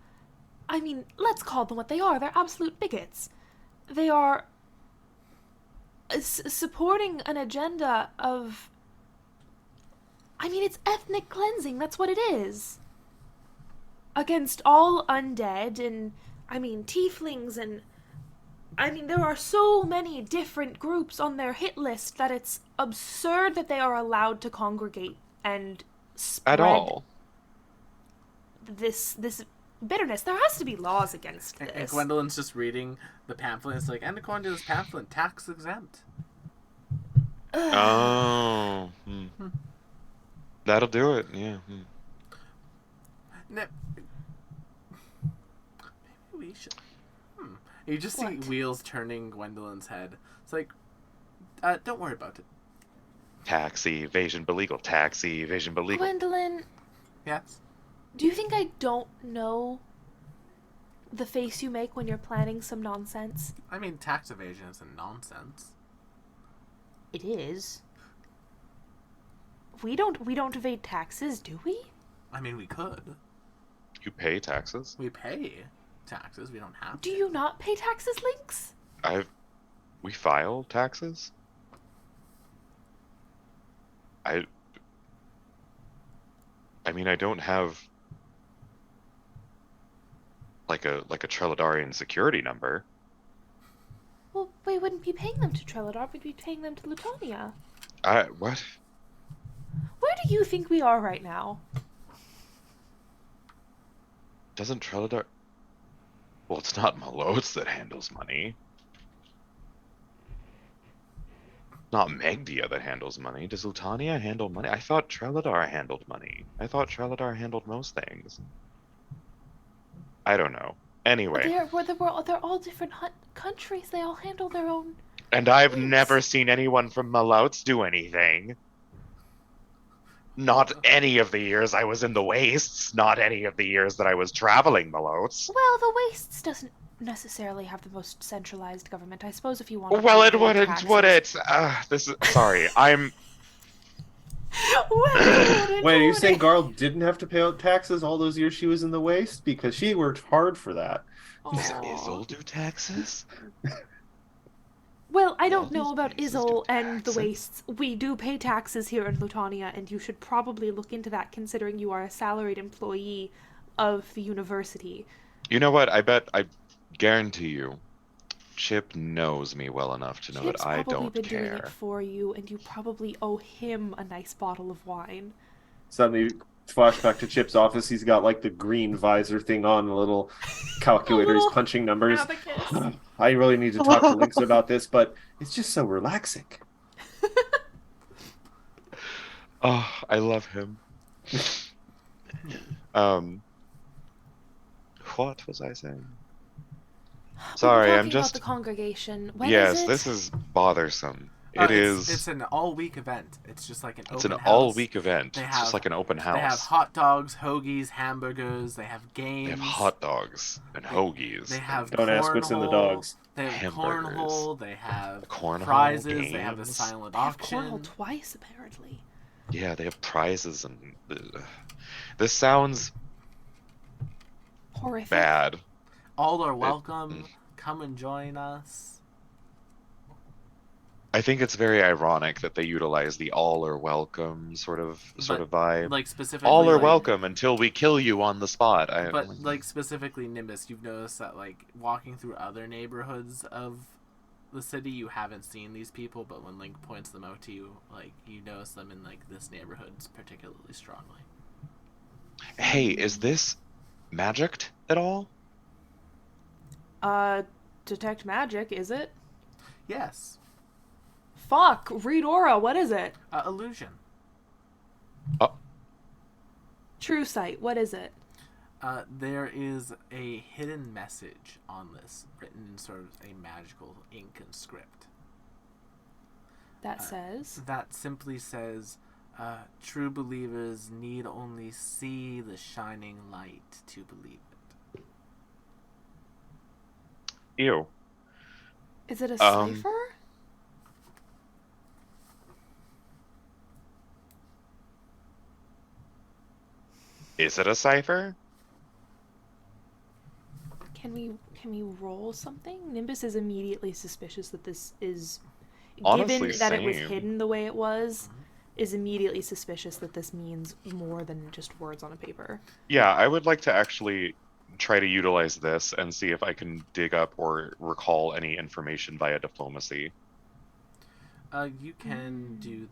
I mean, let's call them what they are. They're absolute bigots. They are... supporting an agenda of... I mean, it's ethnic cleansing. That's what it is. Against all undead and, I mean, tieflings and... I mean, there are so many different groups on their hit list that it's absurd that they are allowed to congregate and spread At all. this bitterness. There has to be laws against this. And Gwendolyn's just reading the pamphlet. It's like, and according to this pamphlet, tax exempt. Oh. That'll do it, yeah. Maybe we should... You just What? see wheels turning Gwendolyn's head. It's like, don't worry about it. Tax evasion, but legal. Tax evasion, but legal. Gwendolyn, Yes? do you think I don't know the face you make when you're planning some nonsense? I mean, tax evasion isn't nonsense. It is. We don't evade taxes, do we? I mean, we could. You pay taxes? We pay taxes. We don't have Do to. you not pay taxes, Lynx? We file taxes? I mean, I don't have like a Treladarian security number. Well, we wouldn't be paying them to Treladar, we'd be paying them to Lutonia. What? Where do you think we are right now? Doesn't Treladar... Well, it's not Malotes that handles money. Not Megdia that handles money. Does Lutania handle money? I thought Treladar handled money. I thought Treladar handled most things. I don't know. Anyway. They're all different countries. They all handle their own. And I've things. never seen anyone from Malotes do anything. Not any of the years I was in the Wastes. Not any of the years that I was traveling Malotes. Well, the Wastes doesn't necessarily have the most centralized government. I suppose if you want. Well, it wouldn't, would it? This is... Sorry, I'm... Wait, are you saying Garl didn't have to pay out taxes all those years she was in the Waste? Because she worked hard for that. Does Izzle do taxes? Well, I don't All know these about places do Izzle and the taxes. Wastes. We do pay taxes here in Lutania, and you should probably look into that considering you are a salaried employee of the university. You know what? I guarantee you, Chip knows me well enough to know Chip's that I probably don't been doing it care. for you, and you probably owe him a nice bottle of wine. Suddenly, flashback to Chip's office. He's got like the green visor thing on, a little calculator. He's little punching numbers. abacus. I really need to talk to Lynx about this, but it's just so relaxing. Oh, I love him. What was I saying? Sorry, We were I'm talking just... about the congregation. When Yes, is it? this is bothersome. It is... It's an all-week event. It's just like an It's open an house. all-week event. They It's have- just like an open house. They have hot dogs, hoagies, hamburgers. They have games. They have hot dogs and hoagies. They have Don't ask what's in the cornhole, dogs. They have Hamburgers. cornhole. They have Cornhole prizes. They have the games. silent They have auction. cornhole twice, apparently. Yeah, they have prizes and... This sounds Horrific. bad. All are welcome. Come and join us. I think it's very ironic that they utilize the all are welcome sort of vibe. Like specifically, All are like, welcome until we kill you on the spot. But like specifically Nimbus, you've noticed that like walking through other neighborhoods of the city, you haven't seen these people, but when Link points them out to you, like you notice them in like this neighborhood particularly strongly. Hey, is this magicked at all? Detect magic, is it? Yes, Fuck, read aura, what is it? illusion. True sight, what is it? There is a hidden message on this, written in sort of a magical ink and script. That says. That simply says, true believers need only see the shining light to believe it. Ew. Is it a Um, cipher? Is it a cipher? Can we roll something? Nimbus is immediately suspicious that this is Honestly, given that it was same. hidden the way it was, is immediately suspicious that this means more than just words on a paper. Yeah, I would like to actually try to utilize this and see if I can dig up or recall any information via diplomacy. You can do,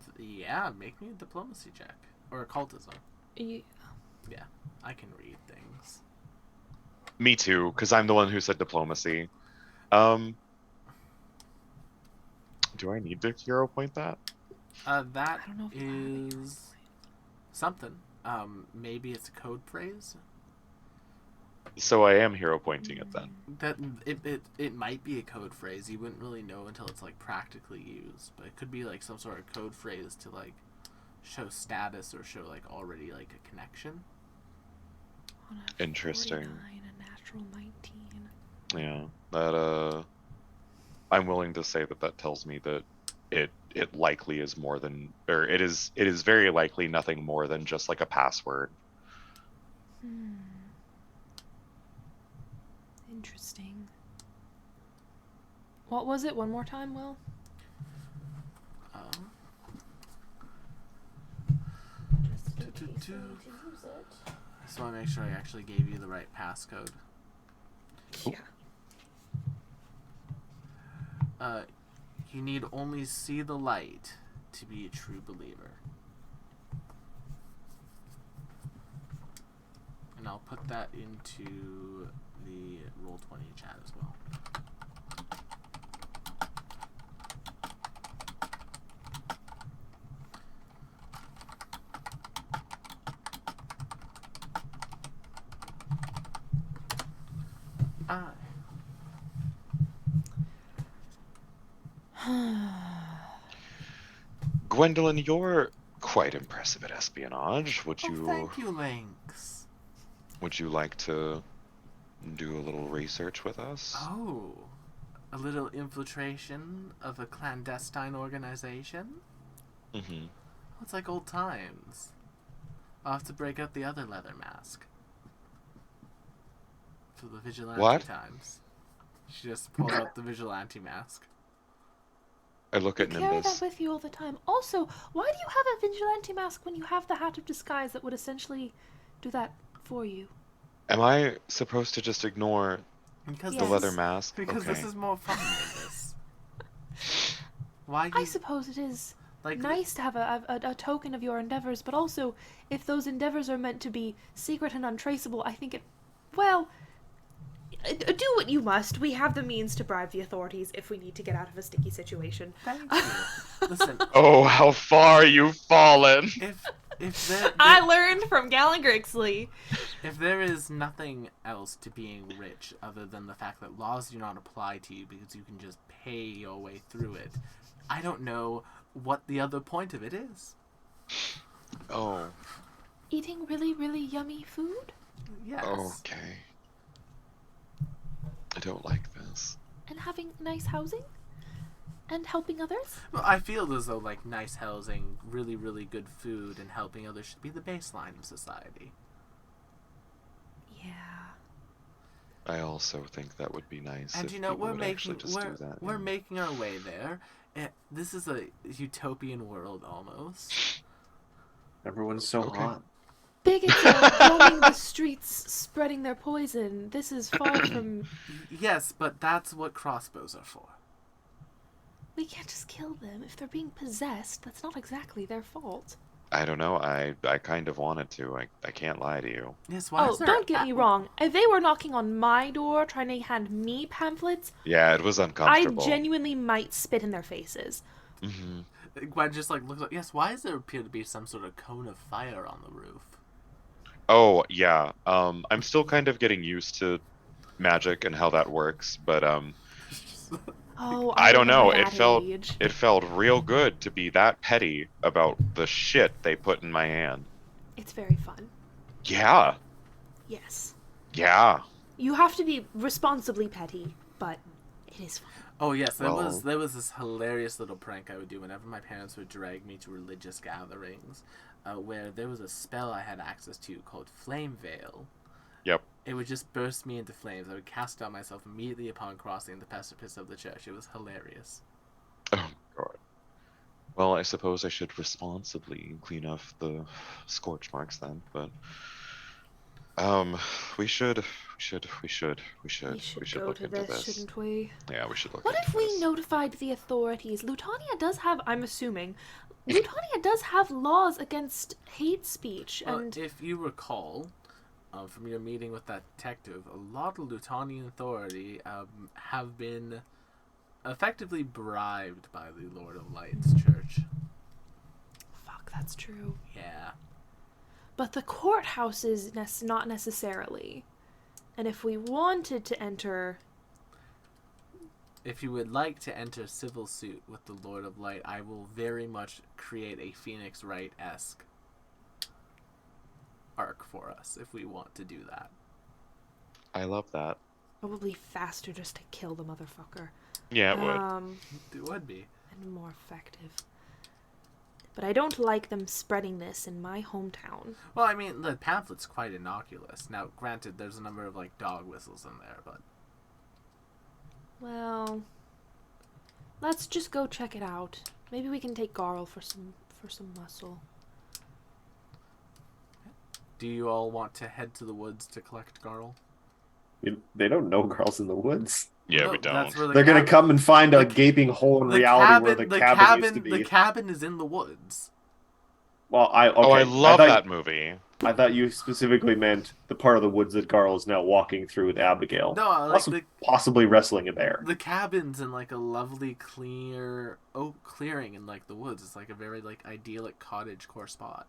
make me a diplomacy check or occultism. Yeah, I can read things. Me too, because I'm the one who said diplomacy. Do I need to hero point that? That I don't know if you have it. is something. Maybe it's a code phrase. So I am hero pointing it then. That it might be a code phrase. You wouldn't really know until it's like practically used, but it could be like some sort of code phrase to like show status or show like already like a connection. On a Interesting. 49, a natural 19. Yeah, that I'm willing to say that tells me that it likely is more than, or it is very likely nothing more than just like a password. Interesting. What was it? One more time, Will? I just want to make sure I actually gave you the right passcode. Yeah. You need only see the light to be a true believer. And I'll put that into the Roll20 chat as well. Gwendolyn, you're quite impressive at espionage. Would Thank you, Lynx. Would you like to do a little research with us? Oh, a little infiltration of a clandestine organization? Mm-hmm. It's like old times. I'll have to break out the other leather mask. For the vigilante times. She just pulled out the vigilante mask. I look at You carry Nimbus. that with you all the time. Also, why do you have a vigilante mask when you have the hat of disguise that would essentially do that for you? Am I supposed to just ignore Because the leather mask? Because okay. this is more fun than this. Why? I suppose it is like nice to have a token of your endeavors, but also, if those endeavors are meant to be secret and untraceable, I think it... Well... Do what you must. We have the means to bribe the authorities if we need to get out of a sticky situation. Thank you. Listen. Oh, how far you've fallen! If there, I learned from Galen Grixley. If there is nothing else to being rich other than the fact that laws do not apply to you because you can just pay your way through it, I don't know what the other point of it is. Oh. Eating really, really yummy food? Yes. Okay. I don't like this. And having nice housing? And helping others? Well, I feel as though like nice housing, really, really good food, and helping others should be the baseline of society. Yeah. I also think that would be nice. And if you know, people we're would actually just do that, we're yeah. making our way there. This is a utopian world almost. Everyone's so Okay. hot. Bigots are roaming the streets, spreading their poison. This is far from... Yes, but that's what crossbows are for. We can't just kill them. If they're being possessed, that's not exactly their fault. I don't know. I kind of wanted to. I can't lie to you. Yes, why Oh, is there don't get me wrong. If they were knocking on my door trying to hand me pamphlets, Yeah, it was I uncomfortable. genuinely might spit in their faces. Mm-hmm. Gwen just like looks like, yes, why does there appear to be some sort of cone of fire on the roof? Oh, yeah. I'm still kind of getting used to magic and how that works, but Oh, I don't know. remember It that age. felt real good to be that petty about the shit they put in my hand. It's very fun. Yeah. Yes. Yeah. You have to be responsibly petty, but it is fun. Oh yes, there Well- was this hilarious little prank I would do whenever my parents would drag me to religious gatherings, where there was a spell I had access to called Flame Veil. Yep. It would just burst me into flames. I would cast out myself immediately upon crossing the precipice of the church. It was hilarious. Oh, God. Well, I suppose I should responsibly clean off the scorch marks then, but we should We should go look to into this, this. shouldn't we? Yeah, we should look What into if we this. notified the authorities? Lutania does have, I'm assuming, Lutania does have laws against hate speech, and if you recall, from your meeting with that detective, a lot of Lutanian authority have been effectively bribed by the Lord of Light's church. fuck, that's true. Yeah. But the courthouse is not necessarily. And if we wanted to enter... If you would like to enter civil suit with the Lord of Light, I will very much create a Phoenix Wright-esque arc for us if we want to do that. I love that. Probably faster just to kill the motherfucker. Yeah, it would. It would be. And more effective. But I don't like them spreading this in my hometown. Well, I mean, the pamphlet's quite innocuous. Now, granted, there's a number of, like, dog whistles in there, but... Well, let's just go check it out. Maybe we can take Garl for some muscle. Do you all want to head to the woods to collect Garl? They don't know girls in the woods. Yeah, No, we don't. that's where the They're gonna cab- come and find a the- gaping hole in reality where the cabin used to be. The cabin is in the woods. Well, okay. Oh, I love thought, that movie. I thought you specifically meant the part of the woods that Garl is now walking through with Abigail. No, like Possibly wrestling a bear. the cabin's in like a lovely clear oak clearing in like the woods. It's like a very like idyllic cottage core spot.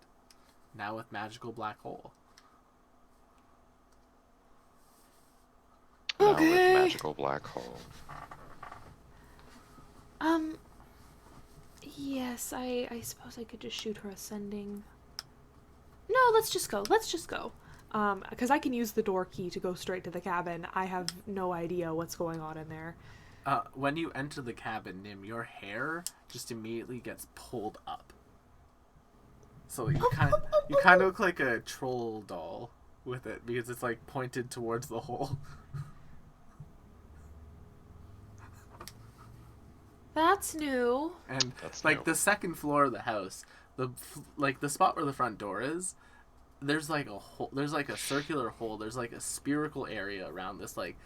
Now with magical black hole. Now with Okay. magical black hole. Yes, I suppose I could just shoot her ascending. No, let's just go. Because I can use the door key to go straight to the cabin. I have no idea what's going on in there. When you enter the cabin, Nim, your hair just immediately gets pulled up. So you kind of look like a troll doll with it because it's like pointed towards the hole. That's new. And That's like new. the second floor of the house, the spot where the front door is, there's like a hole. There's like a circular hole. There's like a spherical area around this like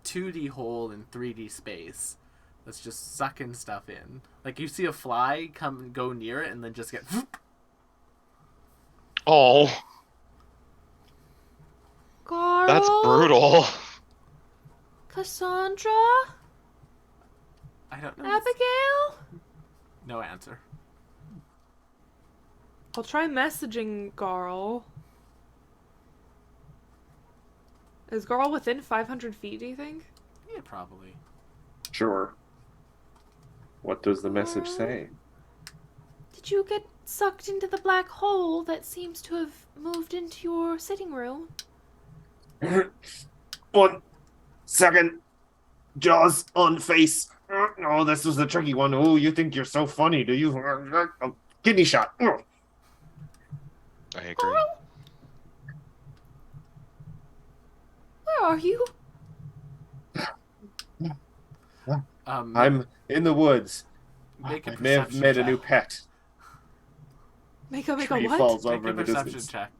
2D hole in 3D space that's just sucking stuff in. Like you see a fly come and go near it, and then just get. Oh, Garl? that's brutal. Cassandra? I don't know. Abigail? No answer. I'll try messaging Garl. Is Garl within 500 feet, do you think? Yeah, probably. Sure. What does the message say? Did you get sucked into the black hole that seems to have moved into your sitting room? 1 second. Jaws on face. Oh, this was the tricky one. Oh, you think you're so funny, do you? Kidney shot. I agree. Garl? Where are you? I'm in the woods. Make a I may have perception made a check. new pet. Make a Tree what? falls Make over a in the perception distance. check.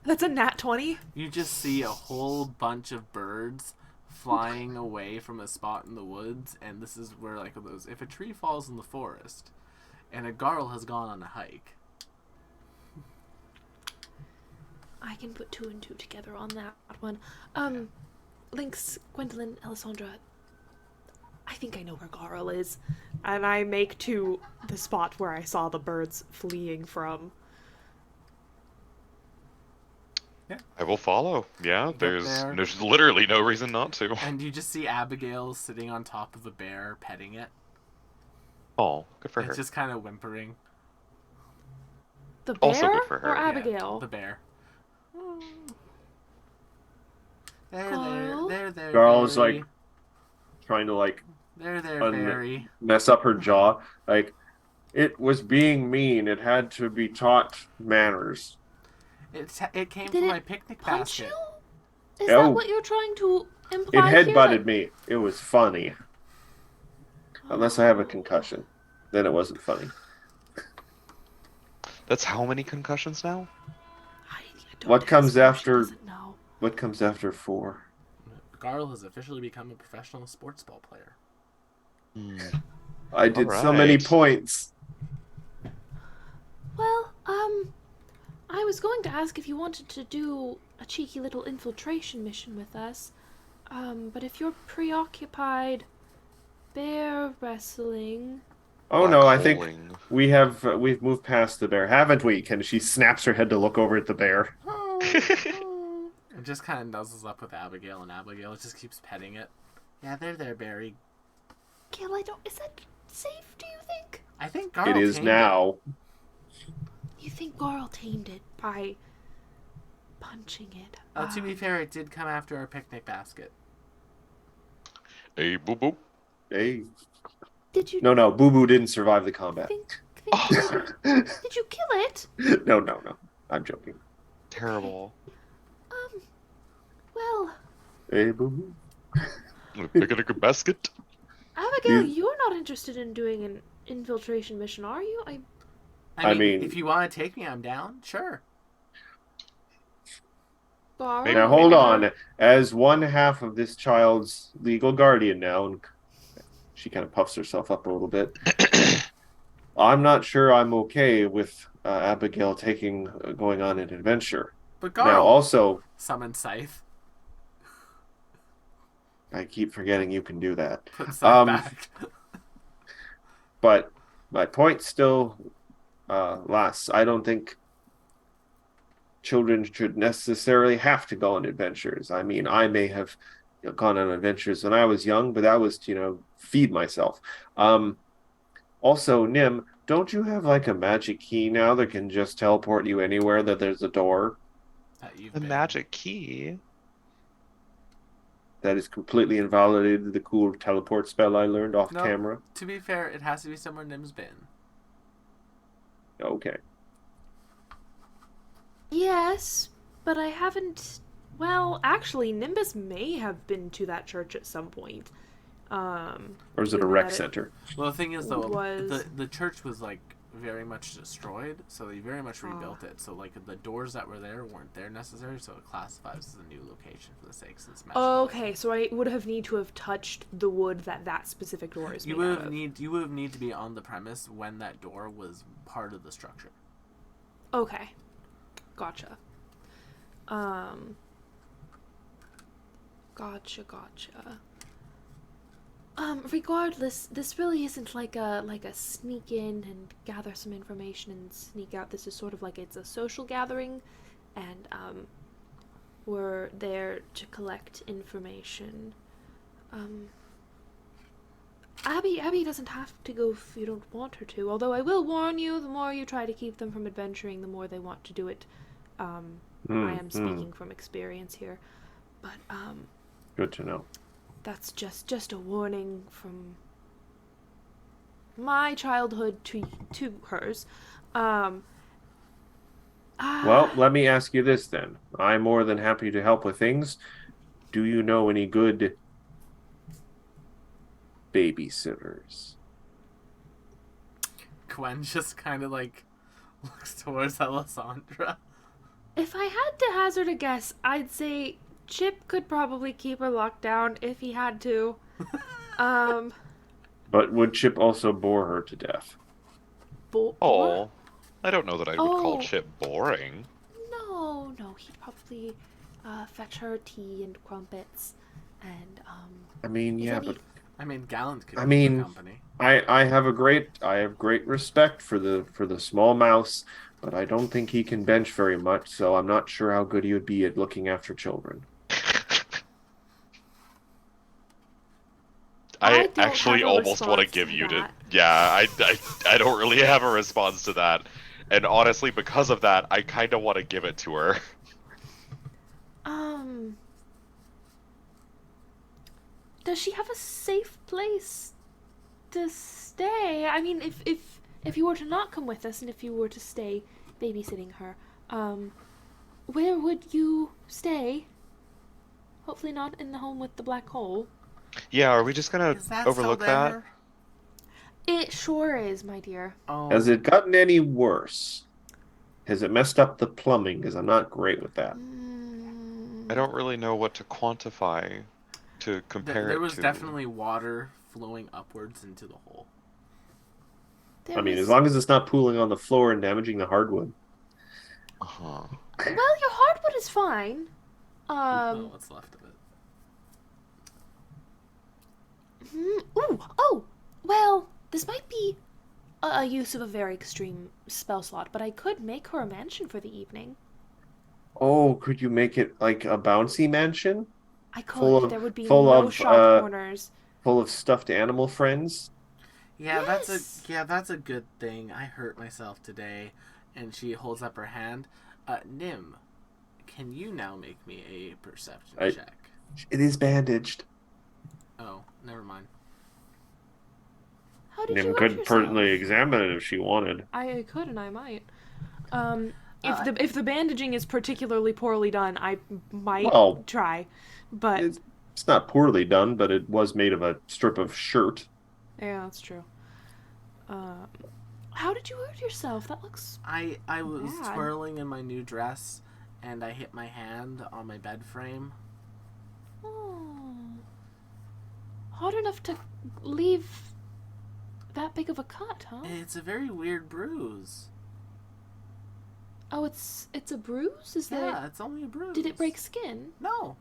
That's a nat 20. You just see a whole bunch of birds flying away from a spot in the woods, and this is where like those. If a tree falls in the forest, and a Garl has gone on a hike. I can put 2 and 2 together on that one. Lynx, Gwendolyn, Alessandra. I think I know where Garl is. And I make to the spot where I saw the birds fleeing from. I will follow. Yeah, there. there's literally no reason not to. And you just see Abigail sitting on top of a bear, petting it. Oh, good for her. It's just kind of whimpering. The bear Also good for her, or yeah. Abigail? The bear. There, Garl? there. Garl's Barry. like trying to like There, un- Barry. mess up her jaw. Like it was being mean. It had to be taught manners. It came Did from it my picnic Punch basket. you? Is Oh. that what you're trying to It imply here? headbutted me. It was funny. Unless I have a concussion, then it wasn't funny. That's how many concussions now? I don't What comes ask her, she after- doesn't know. What comes after 4? Garl has officially become a professional sports ball player. I did so many Alright. points. Well, I was going to ask if you wanted to do a cheeky little infiltration mission with us. But if you're preoccupied bear wrestling... Oh no, I think Black-holing. we've moved past the bear, haven't we? And she snaps her head to look over at the bear. It just kind of nuzzles up with Abigail, and Abigail just keeps petting it. Yeah, they're there, Barry. Gil, I don't... Is that safe, do you think? I think Garl It is tamed now. You think Garl tamed it by punching it? To be fair, it did come after our picnic basket. Hey, boo boo. Hey. Did you No, Boo Boo didn't survive the combat. think Oh, did you kill it? No. I'm joking. terrible. Well, Hey, Boo Boo. Picnic basket. Abigail, You- you're not interested in doing an infiltration mission, are you? I mean- if you want to take me, I'm down. Sure. Garl? Maybe- Now hold on. As one half of this child's legal guardian now, and she kind of puffs herself up a little bit. I'm not sure I'm okay with Abigail going on an adventure. But Now, Garl also, summon Scythe. I keep forgetting you can do that. Put Scythe back. But my point still lasts. I don't think children should necessarily have to go on adventures. I mean, I may have gone on adventures when I was young, but that was to, feed myself. Also, Nim, don't you have like a magic key now that can just teleport you anywhere that there's a door? That you've The been- magic key. That is completely invalidated the cool teleport spell I learned off No. camera. To be fair, it has to be somewhere Nim's been. Okay. Yes, but I haven't. Well, actually, Nimbus may have been to that church at some point. Or is it a Given rec that it- center? Well, the thing is, though, Was- the church was like very much destroyed, so they very much rebuilt it. So like the doors that were there weren't there necessarily, so it classifies as a new location for the sakes of this magic. Okay, so I would have need to have touched the wood that specific door is You made would out have of. you would have need to be on the premise when that door was part of the structure. Okay, gotcha. Gotcha. Regardless, this really isn't like a sneak in and gather some information and sneak out. This is sort of like it's a social gathering, and we're there to collect information. Abby doesn't have to go if you don't want her to. Although I will warn you, the more you try to keep them from adventuring, the more they want to do it. I am speaking from experience here, but Good to know. that's just a warning from my childhood to hers. Well, let me ask you this then. I'm more than happy to help with things. Do you know any good babysitters? Gwen just kind of like looks towards Alessandra. If I had to hazard a guess, I'd say Chip could probably keep her locked down if he had to. But would Chip also bore her to death? Oh, I don't know that I would call Oh. Chip boring. No, he'd probably fetch her tea and crumpets, and I mean, Is yeah, any- but I mean, Gallant could I keep mean- her company. I have great respect for the small mouse, but I don't think he can bench very much, so I'm not sure how good he would be at looking after children. I I don't actually have a almost want to response give to you to. that. Yeah, I don't really have a response to that. And honestly, because of that, I kind of want to give it to her. does she have a safe place to stay? I mean, if you were to not come with us and if you were to stay babysitting her, where would you stay? Hopefully not in the home with the black hole. Yeah, are we just gonna Is that overlook still that? there? It sure is, my dear. Oh, Has it gotten any worse? Has it messed up the plumbing? Because I'm not great with that. I don't really know what to quantify to compare There it was to. definitely water flowing upwards into the hole. I mean, as long as it's not pooling on the floor and damaging the hardwood. Uh-huh. Well, your hardwood is fine. Oh, what's left of it? Oh, well, this might be a use of a very extreme spell slot, but I could make her a mansion for the evening. Oh, could you make it like a bouncy mansion? I Full could. of There would be full no of sharp corners. full of stuffed animal friends? Yeah, Yes. that's a good thing. I hurt myself today, and she holds up her hand. Nim, can you now make me a perception check? It is bandaged. Oh, never mind. How did Nim you hurt could yourself? pertinently examine it if she wanted. I could and I might. Uh, If the bandaging is particularly poorly done, I might Well, try. But it's not poorly done, but it was made of a strip of shirt. yeah, that's true. How did you hurt yourself? That looks I was bad. twirling in my new dress, and I hit my hand on my bed frame. hard enough to leave that big of a cut, huh? It's a very weird bruise. Oh, it's a bruise? Is Yeah, that? it's only a bruise. Did it break skin? No.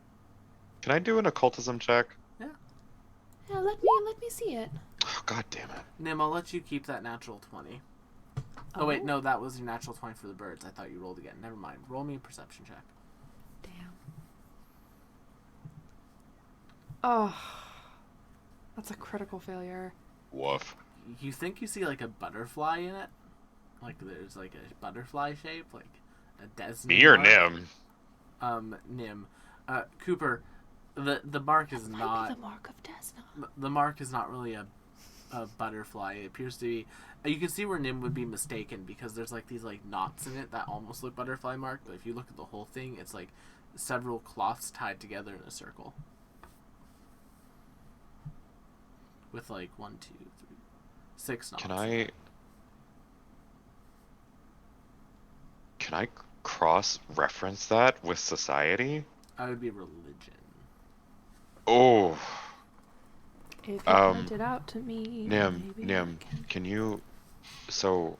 Can I do an occultism check? Yeah, let me see it. Oh, God damn it. Nim, I'll let you keep that natural 20. Oh, wait, no, that was your natural 20 for the birds. I thought you rolled again. Never mind. Roll me a perception check. Damn. Oh, that's a critical failure. Woof. You think you see, like, a butterfly in it? Like, there's, like, a butterfly shape? Like, a Desna Me or mark? Nim? Nim. Cooper, the mark is That might not... be the mark of Desna. The mark is not really a butterfly. It appears to be... You can see where Nim would be mistaken because there's like these like knots in it that almost look butterfly mark, but if you look at the whole thing, it's like several cloths tied together in a circle. With like 1, 2, 3, 6 knots. Can I cross-reference that with society? I would be religion. Oh. If you point it out to me, Nim, maybe I can you... So,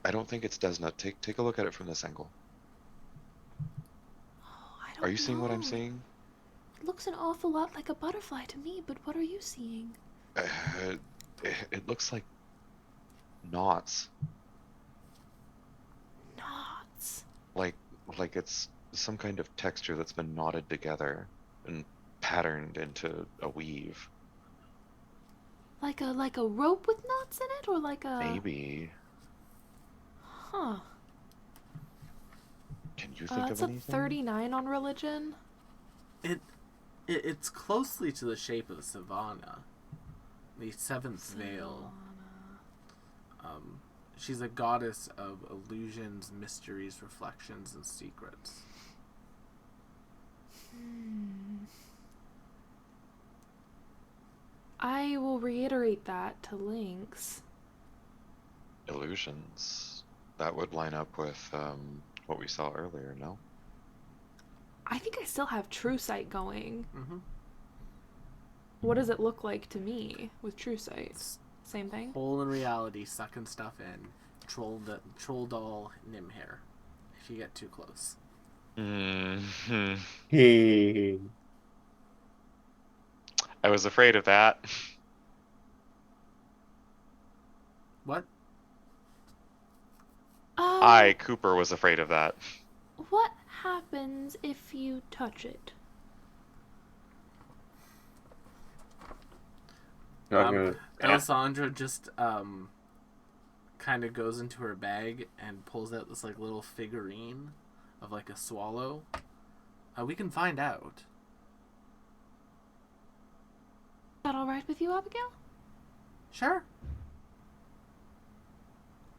I don't think it's Desna. Take a look at it from this angle. Oh, I don't Are you seeing what I'm know. seeing? It looks an awful lot like a butterfly to me, but what are you seeing? It looks like knots. Knots. Like it's some kind of texture that's been knotted together and patterned into a weave. Like a rope with knots in it, or like a... Maybe. Huh. Can you think It's of a anything? 39 on religion. It's closely to the shape of Savannah, the seventh veil. She's a goddess of illusions, mysteries, reflections, and secrets. I will reiterate that to Lynx. Illusions. That would line up with what we saw earlier, no? I think I still have True Sight going. Mm-hmm. What does it look like to me with True Sight? Same thing? Hole in reality, sucking stuff in. Troll doll, Nim hair. If you get too close. Mm-hmm. Hey. I was afraid of that. What? Cooper, was afraid of that. What happens if you touch it? Alessandra just kind of goes into her bag and pulls out this like little figurine of like a swallow. We can find out. Is that alright with you, Abigail? Sure.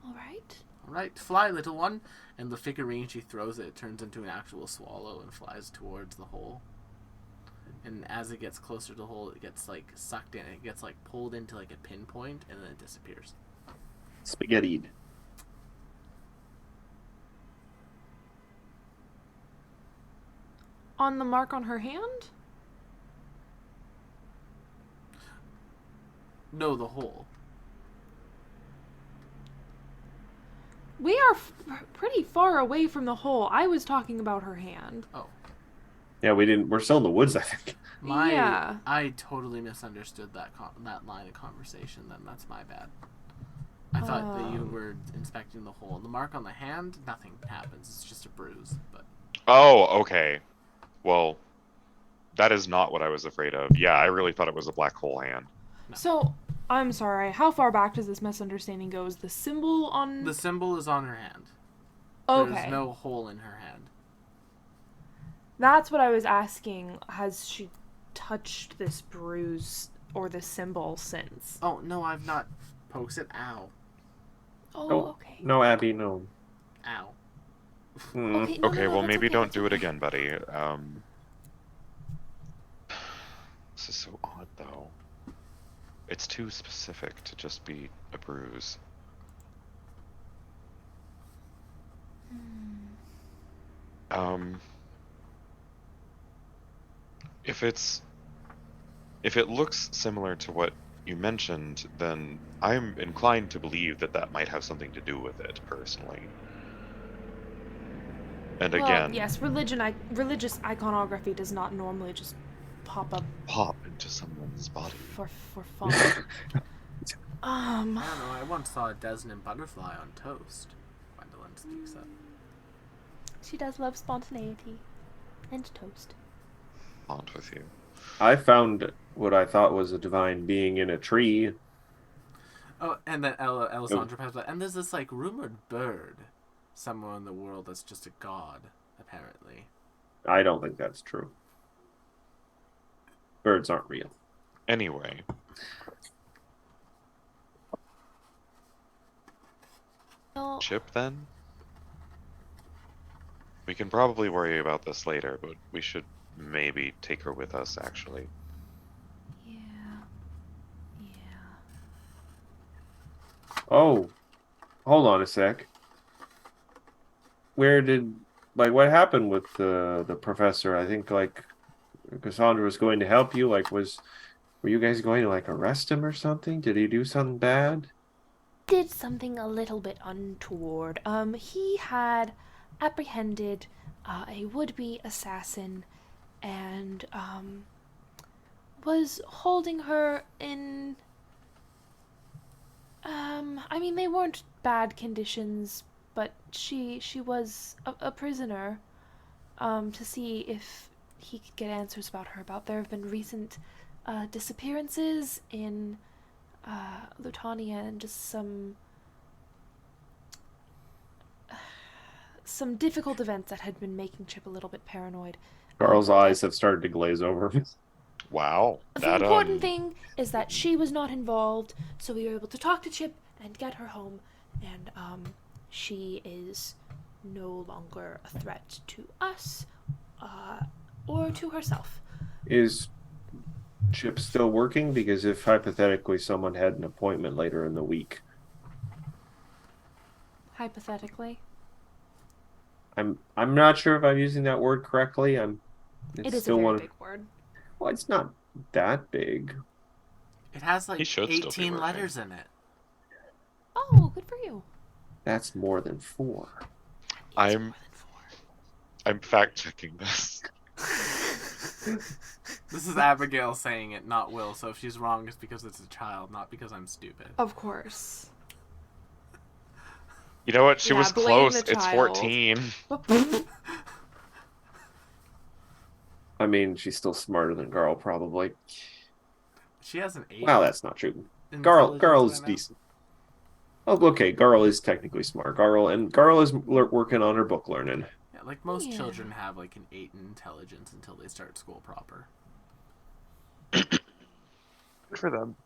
Alright. All right, fly, little one. And the figurine, she throws it, it turns into an actual swallow and flies towards the hole. And as it gets closer to the hole, it gets like sucked in. It gets like pulled into like a pinpoint, and then it disappears. Spaghettied. On the mark on her hand? No, the hole. We are pretty far away from the hole. I was talking about her hand. Oh. Yeah, we're still in the woods, I think. Yeah. I totally misunderstood that line of conversation. Then that's my bad. I thought that you were inspecting the hole. The mark on the hand, nothing happens. It's just a bruise. But Oh, okay. Well, that is not what I was afraid of. Yeah, I really thought it was a black hole hand. no. So, I'm sorry. How far back does this misunderstanding go? Is the symbol on... The symbol is on her hand. Okay. There's no hole in her hand. That's what I was asking. Has she touched this bruise or this symbol since? Oh, no, I've not poked it. Ow. Oh, okay. No, Abby, no. Ow. Okay, no, Okay, no, well, that's maybe okay, don't that's do it okay. again, buddy. This is so odd, though. It's too specific to just be a bruise. If it looks similar to what you mentioned, then I'm inclined to believe that that might have something to do with it, personally. And Well, again, yes, religious iconography does not normally just pop up pop into someone's body. for fun. I don't know. I once saw a Desnan butterfly on toast. Gwendolyn speaks up. She does love spontaneity and toast. On with you. I found what I thought was a divine being in a tree. Oh, and then Alessandra passed by. And there's this, like, rumored bird somewhere in the world that's just a god, apparently. I don't think that's true. Birds aren't real. Anyway. Well, Chip, then? We can probably worry about this later, but we should maybe take her with us, actually. yeah. Oh, hold on a sec. What happened with the professor? I think, like, Cassandra was going to help you. Like, were you guys going to, like, arrest him or something? Did he do something bad? Did something a little bit untoward. He had apprehended a would-be assassin and was holding her in I mean, they weren't bad conditions, but she was a prisoner to see if he could get answers about her. There have been recent disappearances in Lutania and just some difficult events that had been making Chip a little bit paranoid. Carl's eyes have started to glaze over. Wow. The important thing is that she was not involved, so we were able to talk to Chip and get her home, and she is no longer a threat to us or to herself. Is Chip still working? Because if hypothetically someone had an appointment later in the week, Hypothetically, I'm not sure if I'm using that word correctly. it is a very big word. Well, it's not that big. It has, like, He should still be 18 working. letters in it. Oh, good for you. That's more than 4. I'm fact checking this. This is Abigail saying it, not Will, so if she's wrong, it's because it's a child, not because I'm stupid. Of course. You know what? She Yeah, was blame close. the It's child. 14. I mean, she's still smarter than Garl, probably. She has an 8. Wow, that's not true. Intelligence Garl is right now. decent. Oh, okay. Garl is technically smart. Garl is working on her book learning. Yeah, like most Yeah. children have like an 8 in intelligence until they start school proper. Good for them.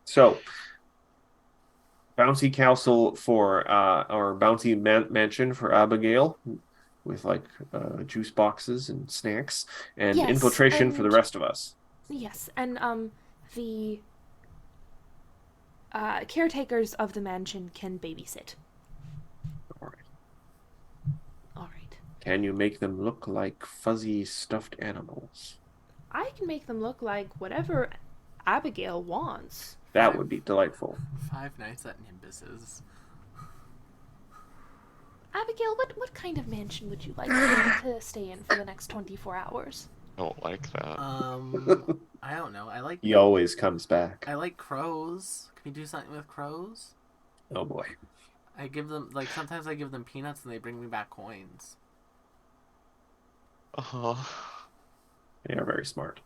So, bouncy castle for or bouncy mansion for Abigail, with like juice boxes and snacks, and Yes, infiltration for the and- rest of us. Yes, and the caretakers of the mansion can babysit. All right. All right. Can you make them look like fuzzy stuffed animals? I can make them look like whatever Abigail wants. That would be delightful. 5 nights at Nimbus's. Abigail, what kind of mansion would you like to stay in for the next 24 hours? I don't like that. I don't know. He always comes back. I like crows. Can we do something with crows? Oh boy. I give them sometimes I give them peanuts and they bring me back coins. They are very smart.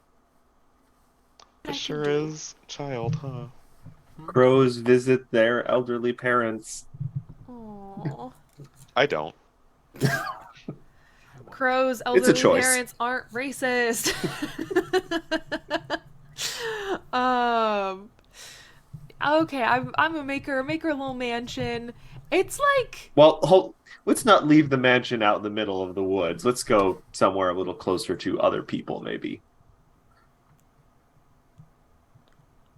It sure is child, huh? Crows visit their elderly parents. Aww. I don't. Crows' It's a elderly choice. parents aren't racist. Okay, I'm gonna make her a little mansion. It's like, Well, let's not leave the mansion out in the middle of the woods. Let's go somewhere a little closer to other people, maybe.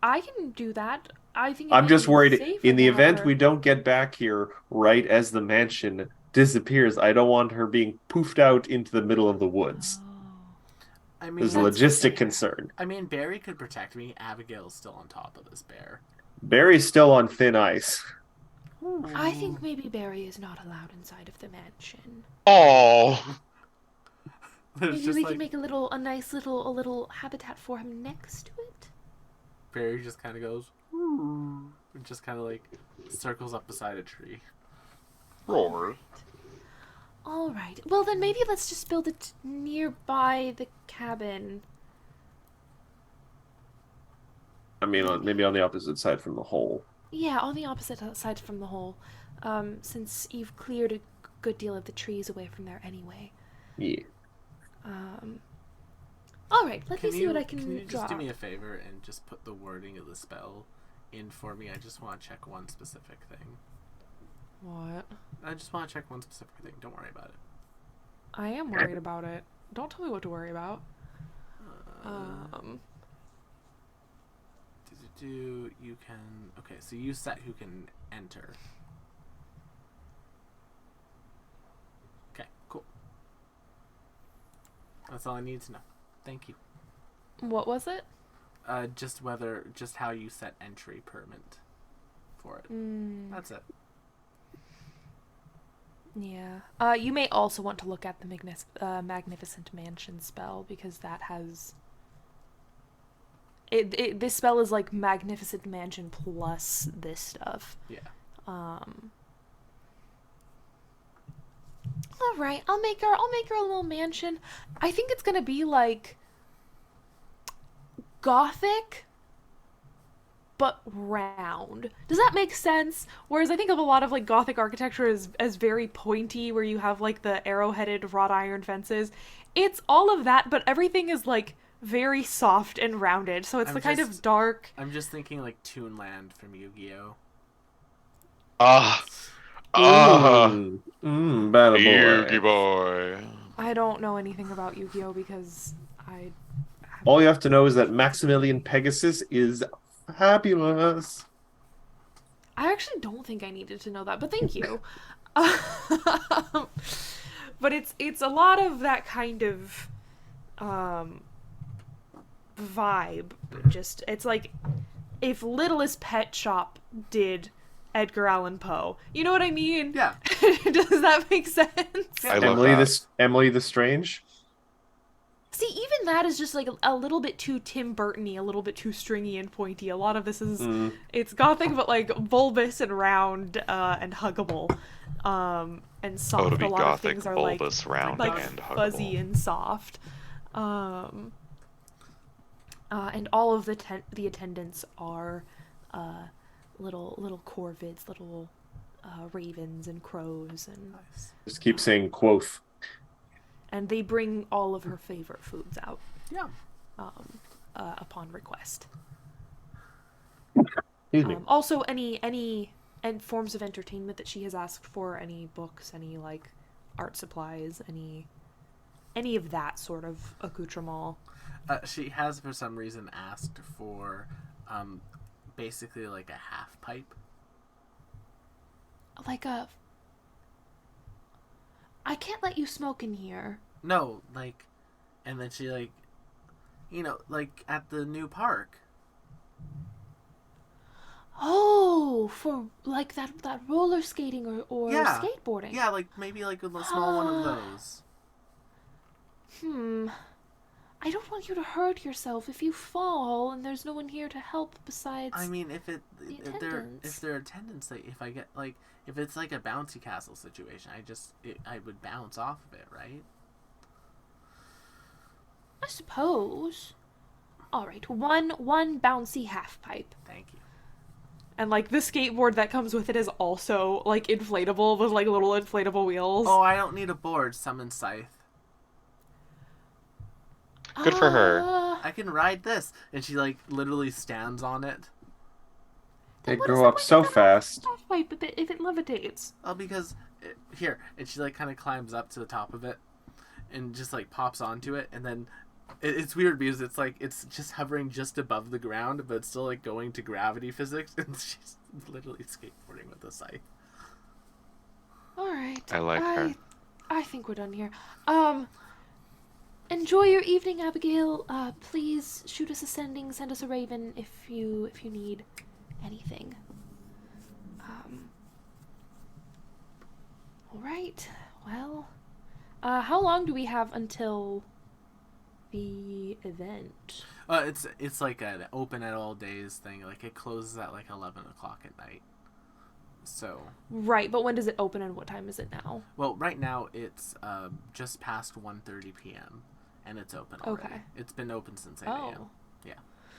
I can do that. I think I'm just worried safer in the to have event her- we don't get back here right as the mansion disappears. I don't want her being poofed out into the middle of the woods. I mean, There's a that's logistic fair. concern. I mean, Barry could protect me. Abigail's still on top of this bear. Barry's still on thin ice. I think maybe Barry is not allowed inside of the mansion. Oh, Maybe we can make a little habitat for him next to it. Barry just kind of goes, and just kind of like circles up beside a tree. roar. All right. Well, then maybe let's just build it nearby the cabin. I mean, maybe on the opposite side from the hole. Yeah, on the opposite side from the hole. Since you've cleared a good deal of the trees away from there anyway. Yeah. All right. Let me see what I can you draw. just do me a favor and just put the wording of the spell in for me? I just want to check one specific thing. What? I just want to check one specific thing. Don't worry about it. I am worried about it. Don't tell me what to worry about. You can... Okay, so you set who can enter. Okay, cool. That's all I need to know. Thank you. What was it? Just how you set entry permit for it. That's it. Yeah. You may also want to look at the Magnificent Mansion spell, because that has... This spell is like Magnificent Mansion plus this stuff. Yeah. All right, I'll make her a little mansion. I think it's gonna be like Gothic, but round. Does that make sense? Whereas I think of a lot of like Gothic architecture as very pointy, where you have like the arrow-headed wrought iron fences. It's all of that, but everything is like very soft and rounded. So it's kind of dark. I'm just thinking like Toonland from Yu-Gi-Oh. Battle boy. Yu-Gi boy. I don't know anything about Yu-Gi-Oh because All you have to know is that Maximilian Pegasus is fabulous. I actually don't think I needed to know that, but thank you. But it's a lot of that kind of vibe. Just it's like if Littlest Pet Shop did Edgar Allan Poe. You know what I mean? Yeah. Does that make sense? I love that. Emily the Strange. See, even that is just like a little bit too Tim Burton-y, a little bit too stringy and pointy. A lot of this is it's Gothic, but like bulbous and round and huggable, and soft. to be a lot Gothic, of things are bulbous, round, like and huggable. fuzzy and soft. And all of the attendants are little corvids, little ravens and crows, and Just keep saying quoth. and they bring all of her favorite foods out. Yeah. Upon request. Excuse me. Also, any forms of entertainment that she has asked for, any books, any like art supplies, any of that sort of accoutrement. She has for some reason asked for basically like a half pipe. Like a... I can't let you smoke in here. No, like, and then she like, like at the new park. Oh, for like that roller skating or Yeah. skateboarding. Yeah, like maybe like a small one of those. I don't want you to hurt yourself if you fall and there's no one here to help besides. I mean, if attendants. their attendance, like if I get like if it's like a bouncy castle situation, I would bounce off of it, right? I suppose. All right, one bouncy half pipe. Thank you. And like the skateboard that comes with it is also like inflatable with like little inflatable wheels. Oh, I don't need a board. Summon Scythe. Good for her. I can ride this, and she like literally stands on it. They what grow is the up point so of that fast. half pipe if it levitates? Oh, because here, and she like kind of climbs up to the top of it, and just like pops onto it, and then it's weird because it's like it's just hovering just above the ground, but it's still like going to gravity physics, and she's literally skateboarding with a scythe. All right. I like her. I think we're done here. Enjoy your evening, Abigail. Please shoot us a sending, send us a raven if you need anything. All right. Well, how long do we have until the event? It's like an open at all days thing. Like it closes at like 11 o'clock at night. So Right, but when does it open and what time is it now? well, right now it's just past 1:30 p.m. and it's open already. Okay. It's been open since 8 a.m. Oh. Yeah.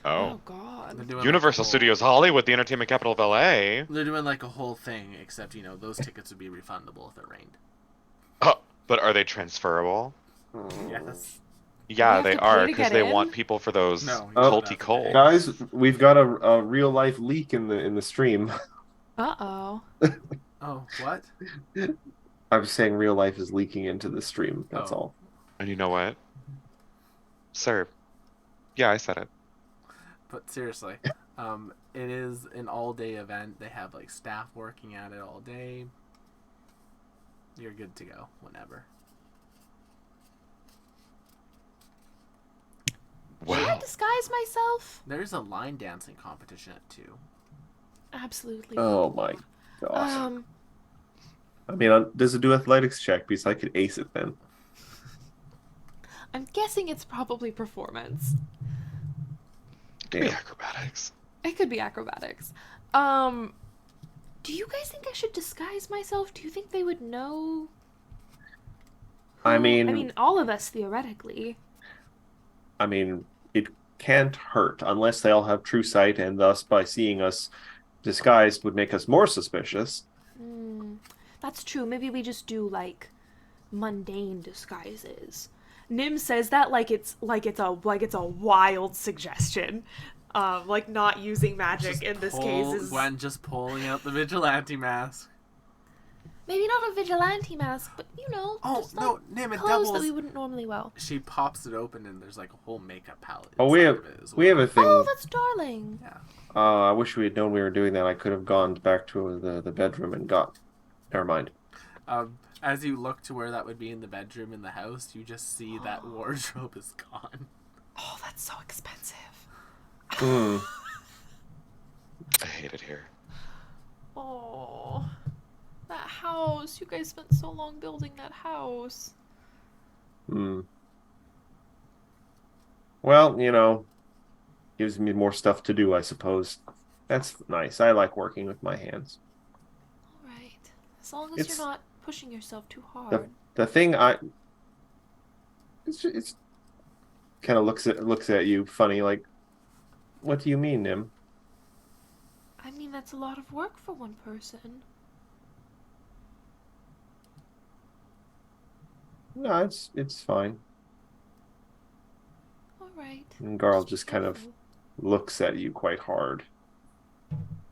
Oh. God. They're doing Universal like a whole- Studios Hollywood, the entertainment capital of LA. They're doing like a whole thing, except those tickets would be refundable if it rained. Oh, but are they transferable? Yes. Yeah, have they to pay are to because get they in? want people for those No, culty you don't coal. have to Guys, we've got a real life leak in the stream. Uh-oh. Oh, what? I was saying real life is leaking into the stream. That's Oh. all. And you know what? Sir. Yeah, I said it. But seriously, it is an all-day event. They have like staff working at it all day. You're good to go whenever. Should I Wow. disguise myself? There's a line dancing competition at 2. Absolutely. Oh my gosh. Um, I mean, does it do athletics check? Because I could ace it then. I'm guessing it's probably performance. Could be Damn. acrobatics. It could be acrobatics. Do you guys think I should disguise myself? Do you think they would know? I mean, I mean, all of us theoretically. It can't hurt unless they all have true sight, and thus, by seeing us disguised, would make us more suspicious. That's true. Maybe we just do like mundane disguises. Nim says that like it's a wild suggestion. Like not using magic Just in this pull- case is Gwen just pulling out the vigilante mask. maybe not a vigilante mask, but Oh just, no, like, Nim, it clothes that doubles. we wouldn't normally wear. She pops it open and there's like a whole makeup palette. Oh, we inside have of it as we have well. a thing. Oh, that's darling. Yeah. I wish we had known we were doing that. I could have gone back to the bedroom and got. Never mind. As you look to where that would be in the bedroom in the house, you just see that wardrobe is gone. Oh, that's so expensive. Hmm. I hate it here. Oh, that house. You guys spent so long building that house. Hmm. Well, gives me more stuff to do, I suppose. That's nice. I like working with my hands. All right. As long as It's- you're not pushing yourself too hard. The thing it's kind of looks at you funny, like, what do you mean, Nim? I mean, that's a lot of work for one person. No, it's fine. All right. And Garl just kind of looks at you quite hard.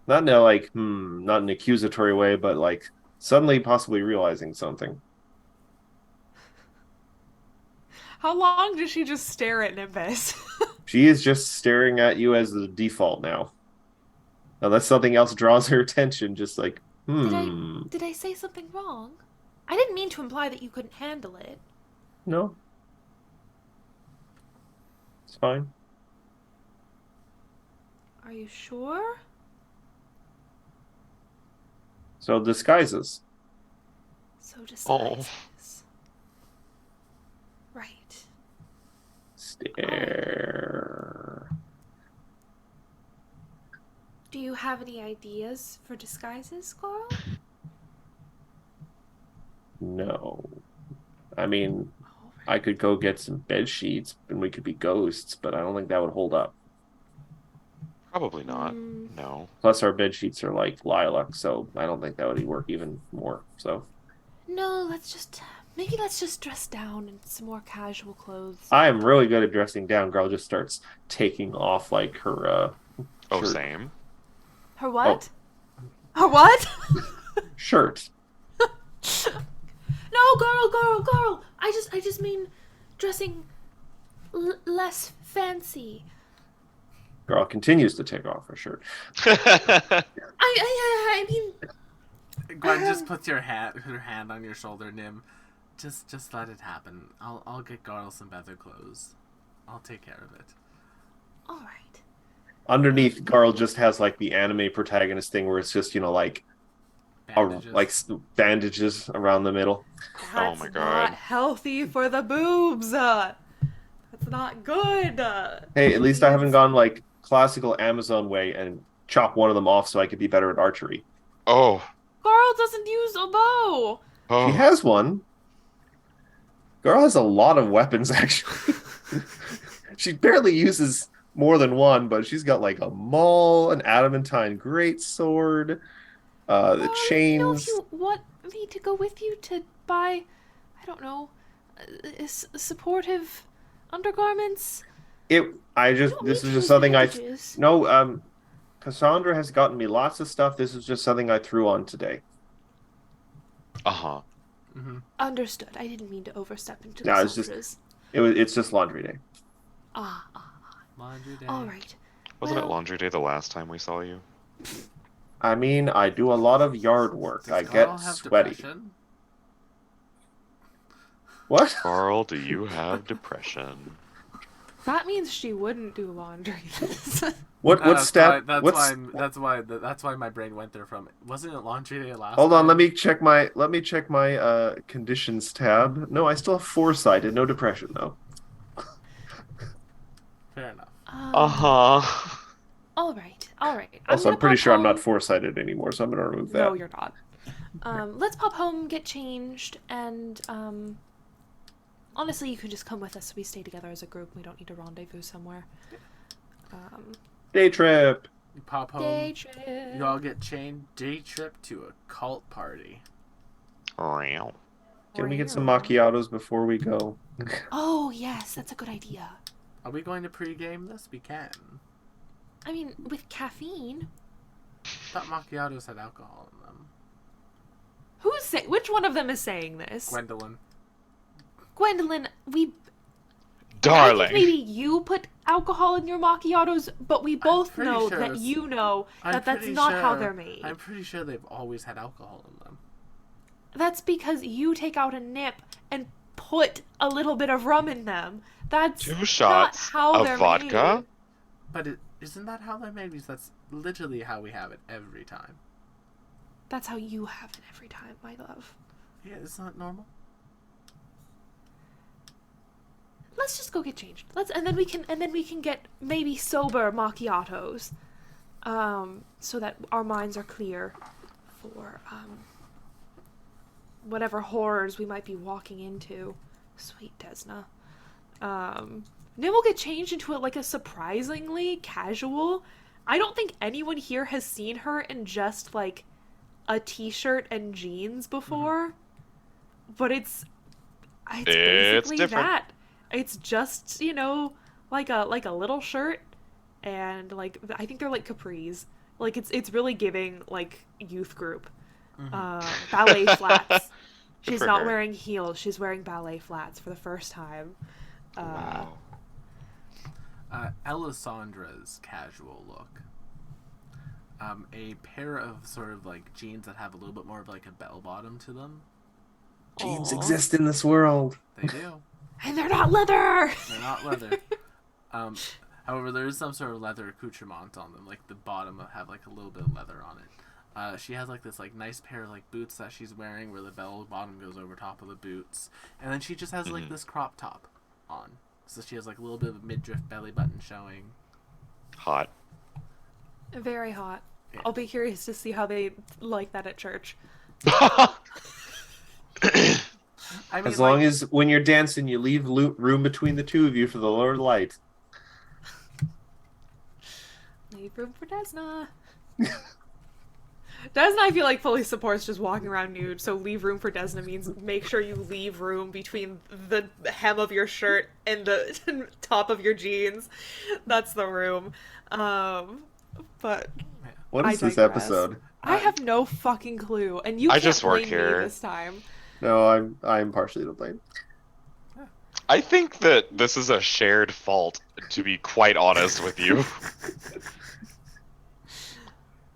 Not in a not an accusatory way, but like suddenly possibly realizing something. How long does she just stare at Nimbus? She is just staring at you as the default now. Unless something else draws her attention, just like, Did I say something wrong? I didn't mean to imply that you couldn't handle it. No. It's fine. Are you sure? So disguises. So just Oh. Right. Stare. Do you have any ideas for disguises, Carl? No. I mean, All I right. could go get some bed sheets and we could be ghosts, but I don't think that would hold up. Probably not. Mm. No. Plus, our bed sheets are like lilac, so I don't think that would work even more. So No, maybe let's just dress down in some more casual clothes. I am really good at dressing down. Girl just starts taking off like her Oh, shirt. same. Her what? Her what? Shirt. No, girl. I just mean dressing less fancy. Girl continues to take off her shirt. I mean, Gwen just puts her hand on your shoulder, Nim. Just let it happen. I'll get Garl some better clothes. I'll take care of it. all right. Underneath, Garl just has like the anime protagonist thing where it's just, like Bandages. bandages around the middle. That's my God. not healthy for the boobs. That's not good. Hey, at least I haven't gone like classical Amazon way and chop one of them off so I could be better at archery. Oh. Carl doesn't use a bow. Oh. She has one. Girl has a lot of weapons, actually. She barely uses more than one, but she's got like a maul, an adamantine greatsword, the Well, chains. if you want me to go with you to buy, I don't know, supportive undergarments. This don't is need just to use something bandages. No, Cassandra has gotten me lots of stuff. This is just something I threw on today. Uh-huh. Mm-hmm. Understood. I didn't mean to overstep into No, it's Cassandra's. It's just laundry day. Ah, Laundry day. all right. Wasn't it Well, laundry day the last time we saw you? I mean, I do a lot of yard work. Does I Garl get have sweaty. depression? What? Carl, do you have depression? That means she wouldn't do laundry. What step? That's why my brain went there from. Wasn't it laundry day last? Hold on, time? let me check my conditions tab. No, I still have foresight and no depression though. Fair enough. Uh-huh. All right. Also, I'm gonna pretty pop sure I'm not home. foresighted anymore, so I'm gonna remove that. No, you're not. Let's pop home, get changed, and honestly, you can just come with us so we stay together as a group. We don't need to rendezvous somewhere. Day trip. You pop home. Day trip. You all get chained. Day trip to a cult party. Meow. Can we get some macchiatos before we go? Oh yes, that's a good idea. Are we going to pregame this? We can. I mean, with caffeine. I thought macchiatos had alcohol in them. Which one of them is saying this? Gwendolyn. Gwendolyn, I think Darling. maybe you put alcohol in your macchiatos, but we both pretty know sure that it's- you know I'm that that's pretty not how sure- they're made. I'm pretty sure they've always had alcohol in them. That's because you take out a nip and put a little bit of rum in them. That's 2 not shots how of they're vodka? made. But isn't that how they're made? Because that's literally how we have it every time. That's how you have it every time, my love. Yeah, it's not normal. Let's just go get changed. And then we can get maybe sober macchiatos, so that our minds are clear for whatever horrors we might be walking into. Sweet Desna. Then we'll get changed into a surprisingly casual. I don't think anyone here has seen her in just like a t-shirt and jeans before, but it's basically different. that. It's just, like a little shirt and I think they're like capris. Like it's really giving like youth group. Ballet flats. She's for not her. wearing heels. She's wearing ballet flats for the first time. Wow. Elisandra's casual look. A pair of sort of like jeans that have a little bit more of like a bell bottom to them. Jeans Aw. exist in this world. They do. And they're not leather! They're not leather. However, there is some sort of leather accoutrement on them. Like the bottom will have like a little bit of leather on it. She has like this like nice pair of like boots that she's wearing, where the bell bottom goes over top of the boots, and then she just has like this crop top on. So she has like a little bit of a midriff belly button showing. Hot. Very hot. Yeah. I'll be curious to see how they like that at church. I mean, As long as when you're dancing, you leave room between the two of you for the Lord Light. Leave room for Desna. Desna, I feel like fully supports just walking around nude, so leave room for Desna means make sure you leave room between the hem of your shirt and the top of your jeans. That's the room. But What is I this digress. episode? I have no fucking clue, and you I can't just work blame here. me this time. No, I'm partially to blame. I think that this is a shared fault, to be quite honest with you.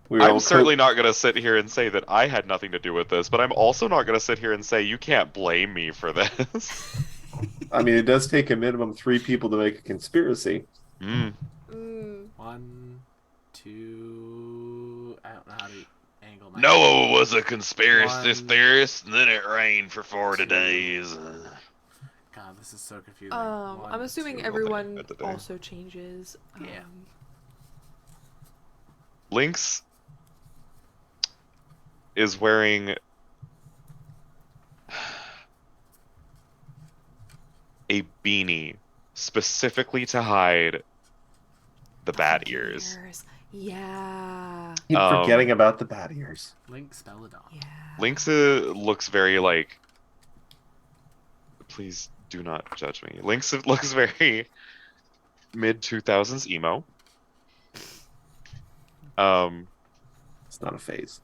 We're all I'm certainly not going to sit here and say that I had nothing to do with this, but I'm also not going to sit here and say you can't blame me for this. I mean, it does take a minimum 3 people to make a conspiracy. Mm. 1, 2. I don't know how to angle my. Noah was a conspiracy One, theorist, and then it rained for 40 two. days. God, this is so confusing. I'm 1, assuming 2. everyone at the day. also changes. Yeah. Lynx is wearing a beanie specifically to hide the bat ears. Yeah. Keep forgetting about the bat ears. Link Spelladon. Yeah. Lynx looks very like. Please do not judge me. Lynx looks very mid 2000s emo. It's not a phase.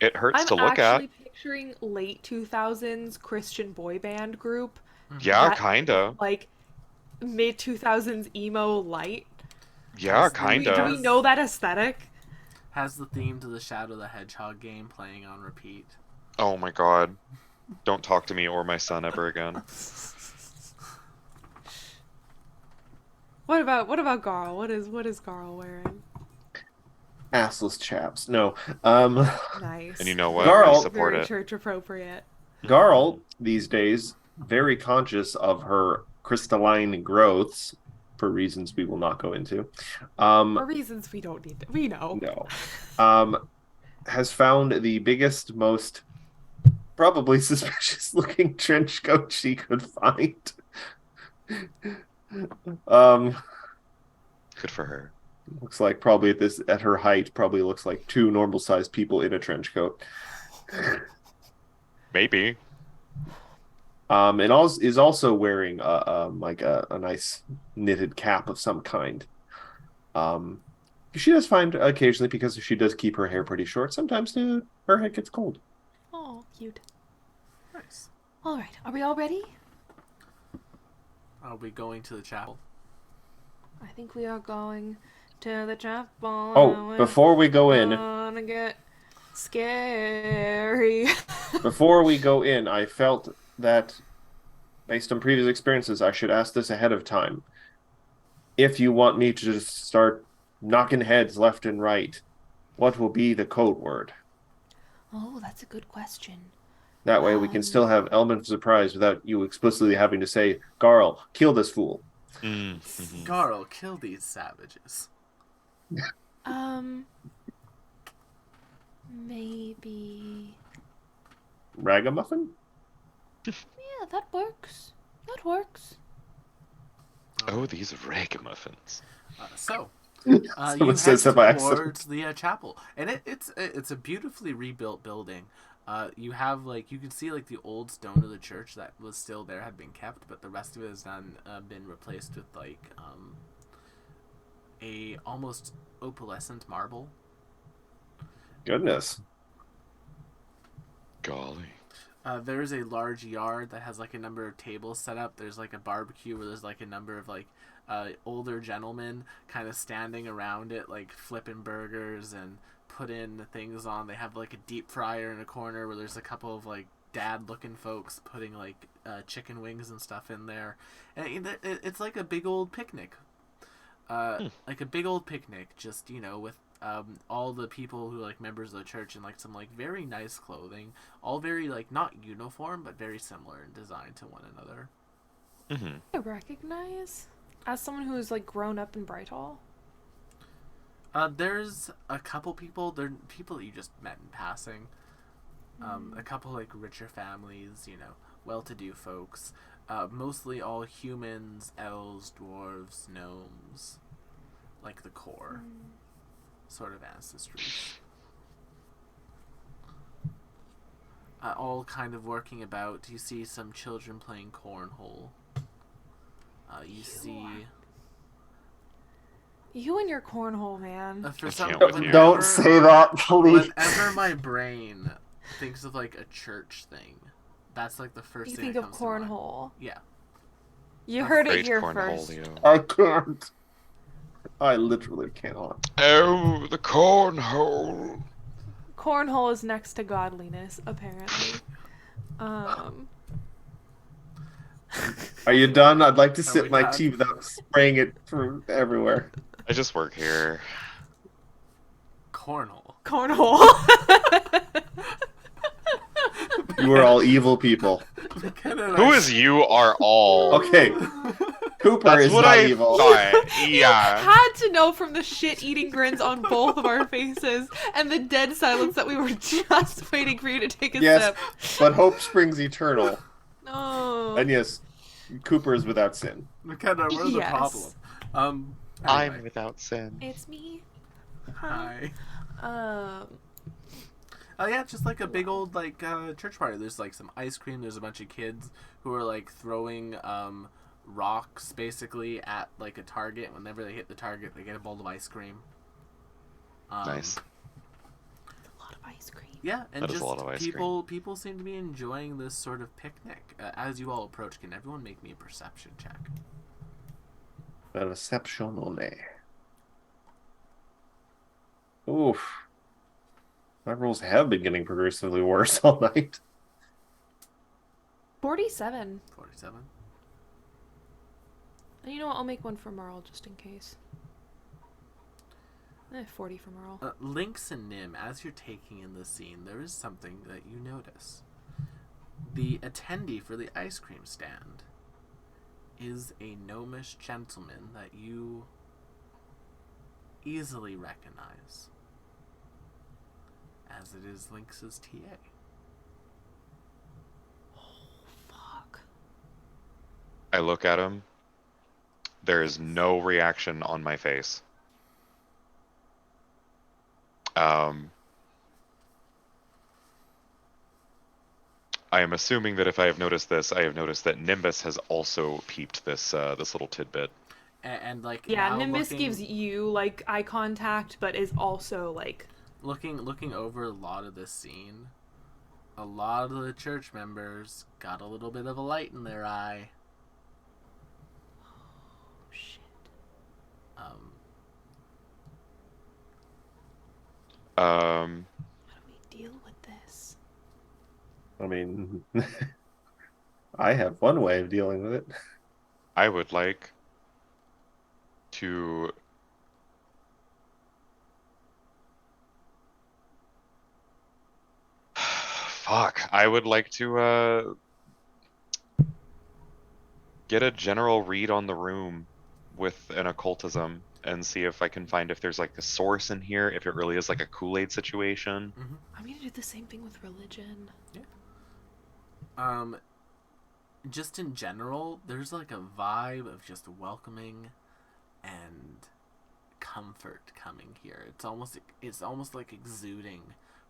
It hurts I'm to look actually at. picturing late 2000s Christian boy band group. Yeah, that- kinda. Like mid 2000s emo light. Yeah, Yes, Do we kinda. know that aesthetic? Has the theme to the Shadow the Hedgehog game playing on repeat. Oh my god. Don't talk to me or my son ever again. What about Garl? What is Garl wearing? Assless chaps. No. Nice. And you know what? Garl- I support Very it. church appropriate. Garl, these days, very conscious of her crystalline growths, for reasons we will not go into. For reasons we don't need to. We know. No. Has found the biggest, most probably suspicious looking trench coat she could find. Good for her. Looks like probably at her height, probably looks like 2 normal sized people in a trench coat. Maybe. And also is also wearing a nice knitted cap of some kind. She does find occasionally, because she does keep her hair pretty short, sometimes her head gets cold. Oh, cute. Nice. All right, are we all ready? Are we going to the chapel? I think we are going to the chapel. Oh, before we go in, Gonna get scary. before we go in, I felt that, based on previous experiences, I should ask this ahead of time. If you want me to just start knocking heads left and right, what will be the code word? Oh, that's a good question. That way we can still have element of surprise without you explicitly having to say, Garl, kill this fool. Mm-hmm. Garl, kill these savages. Maybe. Ragamuffin? Yeah, that works. That works. Oh, these ragamuffins. You Someone head says that by accident. towards the chapel, and it's a beautifully rebuilt building. You have you can see the old stone of the church that was still there had been kept, but the rest of it has been replaced with a almost opalescent marble. Goodness. Golly. There's a large yard that has a number of tables set up. There's a barbecue where there's a number of older gentlemen kind of standing around it, flipping burgers and putting things on. They have a deep fryer in a corner where there's a couple of dad-looking folks putting like chicken wings and stuff in there, and it's like a big old picnic, like a big old picnic, just with all the people who like members of the church in like some like very nice clothing, all very like not uniform but very similar in design to one another. Mm-hmm. I recognize as someone who's like grown up in Brighthall. There's a couple people. They're people that you just met in passing. A couple like richer families, well-to-do folks. Mostly all humans, elves, dwarves, gnomes, like the core sort of ancestries. All kind of working about. You see some children playing cornhole. You see. You and your cornhole, man. For I some, can't with you. Don't say that, please. Whenever my brain thinks of like a church thing, that's like the first You thing think that of comes to mind. cornhole. Yeah. You heard it Great here first. cornholio. I can't. I literally cannot. Oh, the cornhole. Cornhole is next to godliness, apparently. Are you done? I'd like to Are sip we my done? tea without spraying it from everywhere. I just work here. Cornhole. Cornhole. You are all evil people. Who is you are all? Okay, Cooper That's is what not I evil. thought. Yeah. Had to know from the shit-eating grins on both of our faces and the dead silence that we were just waiting for you to take a Yes, sip. but hope springs eternal. No. And yes, Cooper is without sin. McKenna, we're the Yes. problem. I'm Anyway. without sin. It's me. Hi. Um. Oh yeah, just like a big old like church party. There's like some ice cream. There's a bunch of kids who are like throwing rocks basically at like a target. Whenever they hit the target, they get a bowl of ice cream. Nice. A lot of ice cream. Yeah, and That is just a lot of ice people seem to be enjoying this sort of picnic. As you all approach, can everyone make me a perception check? Perceptionone. Oof. My rolls have been getting progressively worse all night. 47. 47. And you know what? I'll make one for Merle just in case. 40 for Merle. Lynx and Nim, as you're taking in the scene, there is something that you notice. The attendee for the ice cream stand is a gnomish gentleman that you easily recognize, as it is Lynx's TA. Fuck. I look at him. There is no reaction on my face. I am assuming that if I have noticed this, I have noticed that Nimbus has also peeped this this little tidbit. And like Yeah, now Nimbus looking, gives you like eye contact, but is also like looking over a lot of this scene. A lot of the church members got a little bit of a light in their eye. shit. Um, How do we deal with this? I mean, I have one way of dealing with it. I would like to fuck. I would like to get a general read on the room with an occultism and see if I can find if there's like a source in here, if it really is like a Kool-Aid situation. I'm gonna do the same thing with religion. Just in general, there's like a vibe of just welcoming and comfort coming here. It's almost like exuding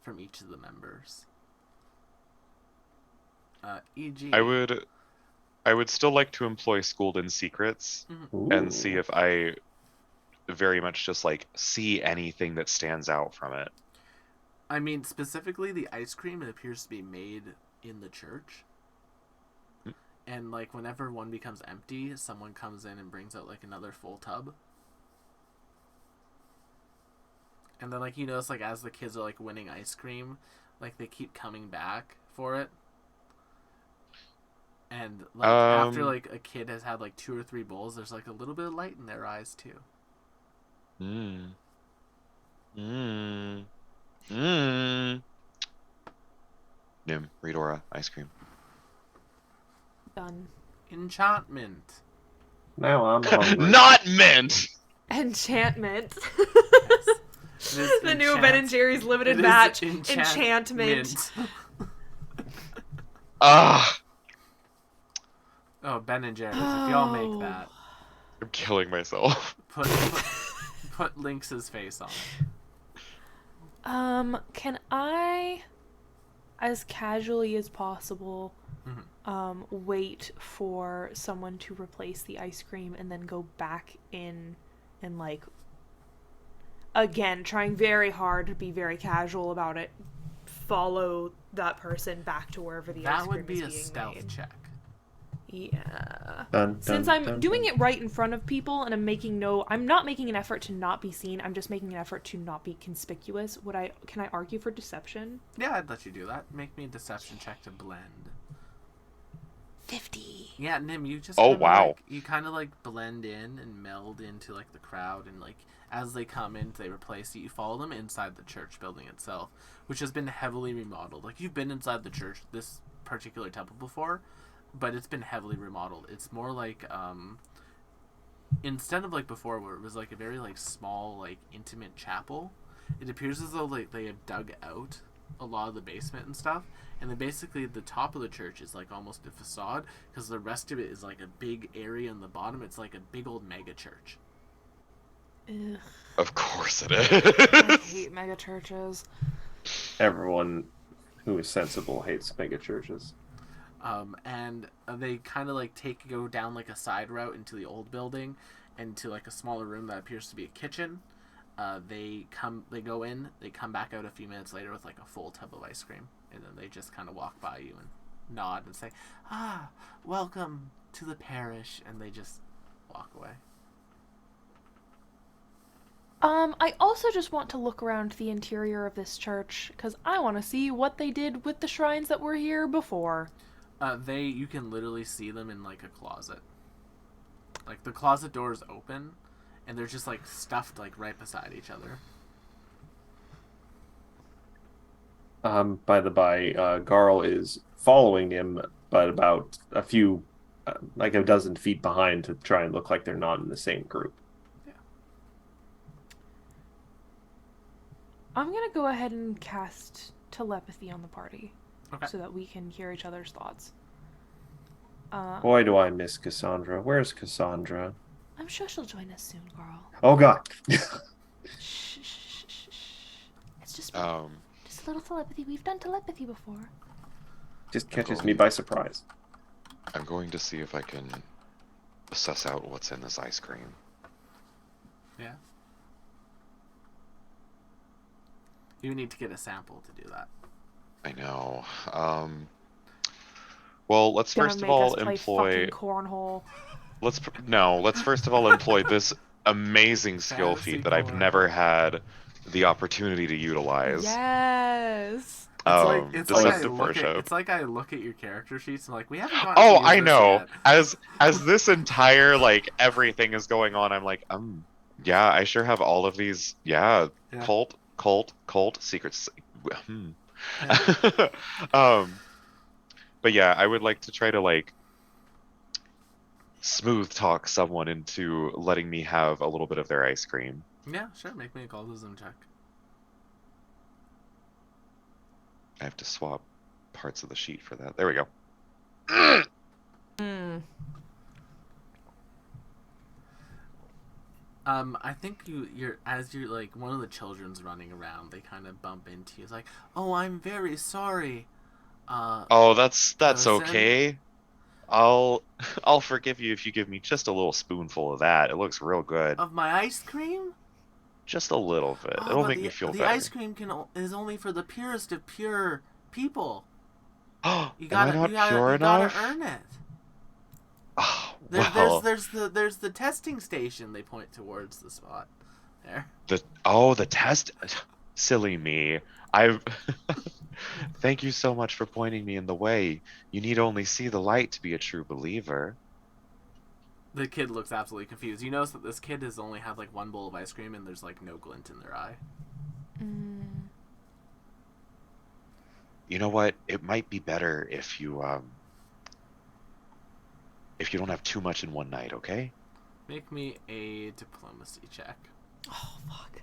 from each of the members. E.g. I would still like to employ Schooled in Secrets and see if I very much just like see anything that stands out from it. I mean, specifically the ice cream, it appears to be made in the church. And like whenever one becomes empty, someone comes in and brings out like another full tub. And then like you notice like as the kids are like winning ice cream, like they keep coming back for it. And like after like a kid has had like 2 or 3 bowls, there's like a little bit of light in their eyes too. Nim, read aura, ice cream. Done. Enchantment. Now I'm hungry. Not mint! Enchantment. It is The new Ben and Jerry's limited It is batch. enchantment. Ah! Oh, Ben and Jerry's. If y'all make that, I'm killing myself. put Lynx's face on it. Can I, as casually as possible, wait for someone to replace the ice cream and then go back in and, like, again, trying very hard to be very casual about it, follow that person back to wherever the ice That cream would be is a being stealth made. check. Yeah. Dun, Since dun, I'm dun, doing dun. it right in front of people and I'm not making an effort to not be seen, I'm just making an effort to not be conspicuous. Can I argue for deception? Yeah, I'd let you do that. Make me a deception check to blend. 50. Yeah, Nim, you just Oh, kinda, wow. like, you kind of like blend in and meld into like the crowd, and like as they come in, they replace you. You follow them inside the church building itself, which has been heavily remodeled. Like you've been inside the church, this particular temple before, but it's been heavily remodeled. It's more like instead of like before where it was like a very like small like intimate chapel, it appears as though like they have dug out a lot of the basement and stuff, and then basically the top of the church is like almost a facade because the rest of it is like a big area in the bottom. It's like a big old mega church. Ugh, Of course it I is. hate mega churches. Everyone who is sensible hates mega churches. And they kind of like go down like a side route into the old building, and to like a smaller room that appears to be a kitchen. They go in, they come back out a few minutes later with like a full tub of ice cream, and then they just kind of walk by you and nod and say, "Ah, welcome to the parish," and they just walk away. I also just want to look around the interior of this church because I want to see what they did with the shrines that were here before. You can literally see them in like a closet. Like the closet door is open, and they're just like stuffed like right beside each other. By the by, Garl is following him, but about like a dozen feet behind to try and look like they're not in the same group. I'm gonna go ahead and cast telepathy on the party, Okay. so that we can hear each other's thoughts. Boy, do I miss Cassandra. Where's Cassandra? I'm sure she'll join us soon, girl. Oh, God. Shh, shh, shh, shh, shh. It's just a little telepathy. We've done telepathy before. Just catches me by surprise. I'm going to see if I can suss out what's in this ice cream. Yeah. You need to get a sample to do that. I know. Well, let's Gonna first of make all us play employ. fucking cornhole. Let's first of all employ this amazing skill Fantasy feat that I've porn. never had the opportunity to utilize. Yes. Deceptive worship. It's like I look at your character sheets and like we haven't gotten Oh, to use I this know. yet. As this entire like everything is going on, I'm like, yeah, I sure have all of these. Yeah, Yeah. cult, secrets. But yeah, I would like to try to like smooth talk someone into letting me have a little bit of their ice cream. Yeah, sure. Make me a Goldism check. I have to swap parts of the sheet for that. There we go. I think you're like one of the children's running around, they kind of bump into you. It's like, "Oh, I'm very sorry." Oh, that's Listen. okay. I'll forgive you if you give me just a little spoonful of that. It looks real good. Of my ice cream? Just a little bit. Oh, It'll but make me feel the better. ice cream is only for the purest of pure people. Am You I not pure enough? earn it. Oh, well, There's the testing station. They point towards the spot there. the test. Silly me. I've. Thank you so much for pointing me in the way. You need only see the light to be a true believer. The kid looks absolutely confused. You notice that this kid has only had like one bowl of ice cream and there's like no glint in their eye. You know what? It might be better if you don't have too much in one night, okay? Make me a diplomacy check. Oh, fuck.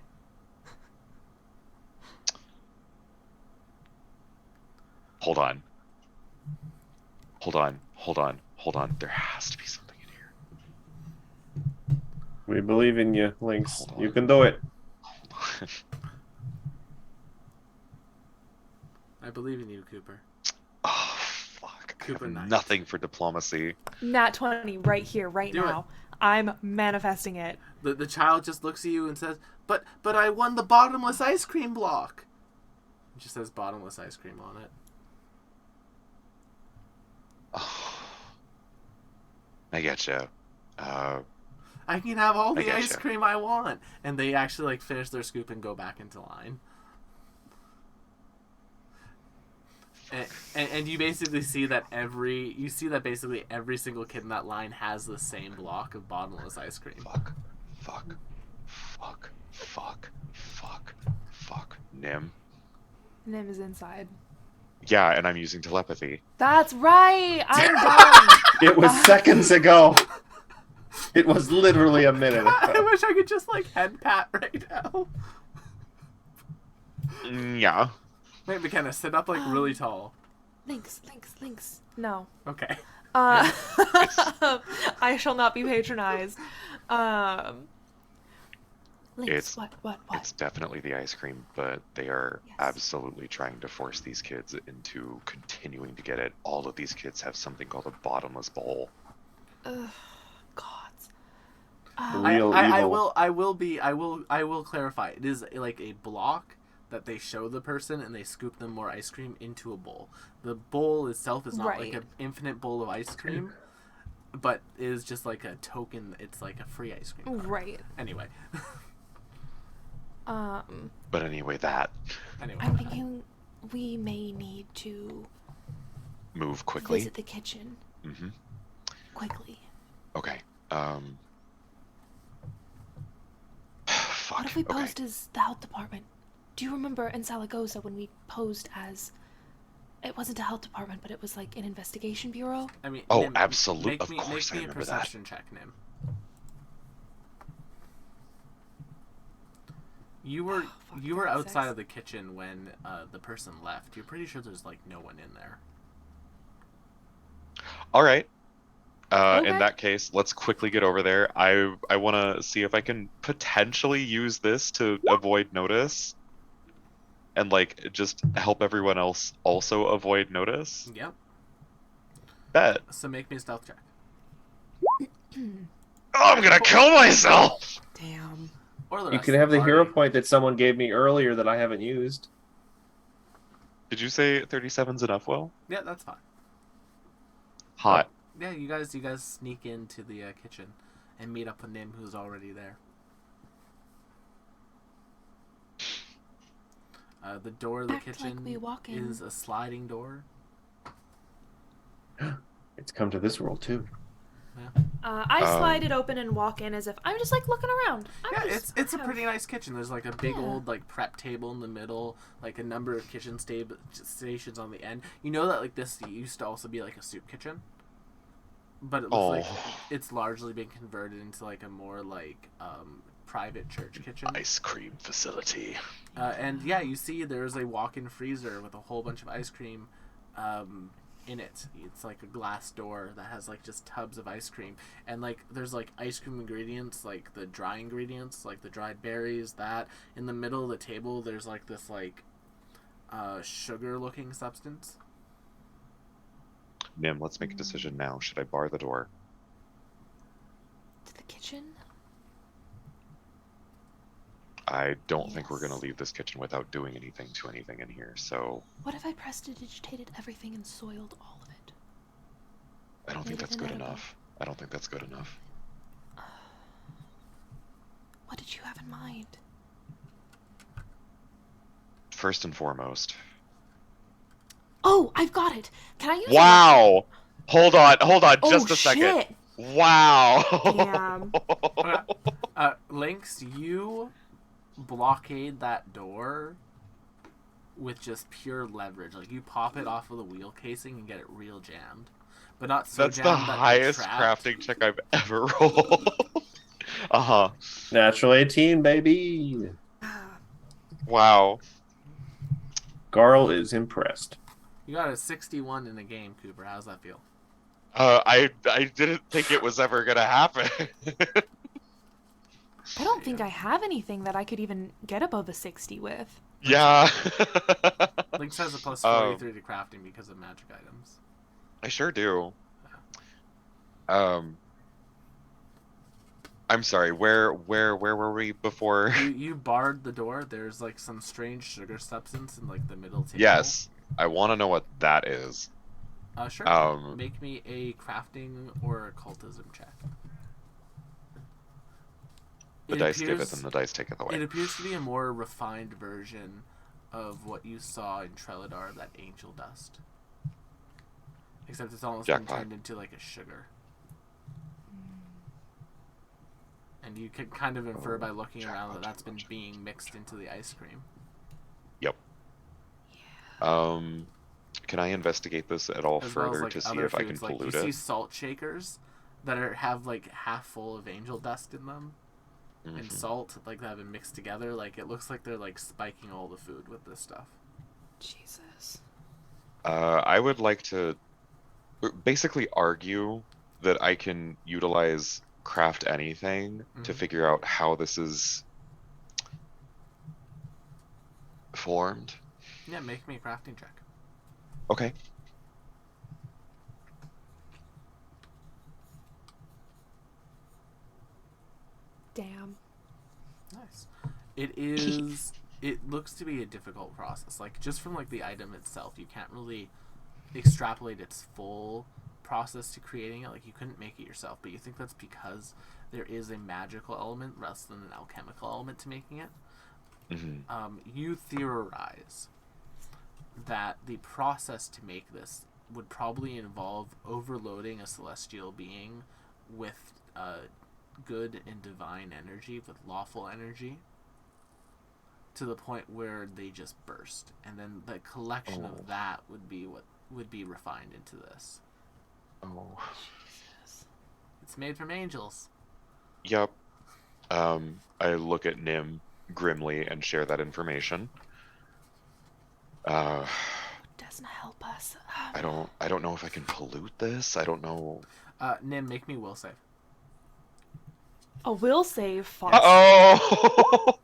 Hold on. Hold on. Hold on. Hold on. There has to be something in here. We believe in you, Lynx. Hold on. You can do it. I believe in you, Cooper. Oh, fuck. Cooper I have Knight. nothing for diplomacy. Nat 20 right here, right Do it. now. I'm manifesting it. The child just looks at you and says, but I won the bottomless ice cream block. It just says bottomless ice cream on it. Oh. I getcha. I can have all I the ice getcha. cream I want. And they actually like finish their scoop and go back into line. And you basically see that basically every single kid in that line has the same block of bottomless ice cream. Fuck. Fuck. Fuck. Fuck. Fuck. Fuck. Nim. Nim is inside. Yeah, and I'm using telepathy. That's right! I'm done! It was seconds ago. It was literally a minute I ago. wish I could just like head pat right now. Yeah. Wait, McKenna, sit up like really tall. Lynx. No. Okay. I shall not be patronized. Lynx, It's- what? It's definitely the ice cream, but they are Yes. absolutely trying to force these kids into continuing to get it. All of these kids have something called a bottomless bowl. Ugh, gods. Real evil. I will clarify. It is like a block that they show the person and they scoop them more ice cream into a bowl. The bowl itself is not like Right. an infinite bowl of ice cream, but is just like a token. It's like a free ice cream. cone. Right. Anyway. But anyway, that Anyway. I'm thinking we may need to move quickly. visit the kitchen Mm-hmm. quickly. Okay. Fuck. What if we okay. posed as the health department? Do you remember in Salagosa when we posed as... It wasn't a health department, but it was like an investigation bureau? I mean, Oh, Nim, absolute- Make of me, course I make me a remember that. perception check, Nim. You were fuck, you were outside 36. of the kitchen when the person left. You're pretty sure there's like no one in there. All right. Okay. In that case, let's quickly get over there. I want to see if I can potentially use this to avoid notice, and like just help everyone else also avoid notice. Yep. Bet. So make me a stealth check. I'm gonna kill myself. Damn. Or the You rest can of have the hero party. point that someone gave me earlier that I haven't used. Did you say 37's enough? Will? Yeah, that's fine. Hot. Yeah, you guys sneak into the kitchen and meet up with Nim, who's already there. The door of the Act like kitchen we walk in. is a sliding door. It's come to this world too. I slide it open and walk in as if I'm just like looking around. It's a pretty nice kitchen. There's like a big Yeah. old like prep table in the middle, like a number of kitchen stations on the end. You know that like this used to also be like a soup kitchen, but it looks like it's largely been converted into like a more like private church kitchen. Ice cream facility. And yeah, you see there's a walk-in freezer with a whole bunch of ice cream in it. It's like a glass door that has like just tubs of ice cream, and like there's like ice cream ingredients, like the dry ingredients, like the dried berries. That in the middle of the table, there's like this like sugar-looking substance. Nim, let's make a decision now. Should I bar the door? To the kitchen? I don't think we're gonna Yes. leave this kitchen without doing anything to anything in here. So What if I prestidigitated everything and soiled all of it? I don't think Made it that's good inedible. enough. I don't think that's good enough. What did you have in mind? first and foremost. Oh, I've got it. Can I use it? Wow! Hold on, Oh, just a second. shit. Wow! Damn. Lynx, you blockade that door with just pure leverage. Like, you pop it off of the wheel casing and get it real jammed. But not so That's the jammed that you're highest trapped. crafting check I've ever rolled. Uh-huh. Natural 18, baby. Wow. Garl is impressed. You got a 61 in the game, Cooper. How's that feel? I didn't think it was ever gonna happen. I don't think I have anything that I could even get above a 60 with. Yeah. Lynx has a plus 43 to crafting because of magic items. I sure do. I'm sorry. Where were we before? You barred the door. There's like some strange sugar substance in like the middle table. Yes. I want to know what that is. Sure. Make me a crafting or occultism check. The dice give it and the dice take it away. It appears to be a more refined version of what you saw in Treladar, that angel dust. Except it's almost been turned into like a sugar. And you can kind of infer by looking around that that's been being mixed into the ice cream. Yep. Can I investigate this at all As well as, further like, to see other if I can foods. Like, pollute you it? see salt shakers that have like half full of angel dust in them. And salt, like, that have been mixed together. Like, it looks like they're like spiking all the food with this stuff. Jesus. I would like to basically argue that I can utilize craft anything to figure out how this is formed. Yeah, make me a crafting check. Okay. Damn. Nice. It is. It looks to be a difficult process. Like, just from like the item itself, you can't really extrapolate its full process to creating it. Like, you couldn't make it yourself, but you think that's because there is a magical element rather than an alchemical element to making it. You theorize that the process to make this would probably involve overloading a celestial being with good and divine energy, with lawful energy, to the point where they just burst, and then the collection of that would be what would be refined into this. Oh. Jesus. It's made from angels. Yep. I look at Nim grimly and share that information. Doesn't help us. I don't know if I can pollute this. I don't know. Nim, make me will save. A will save. Fuck. Uh-oh!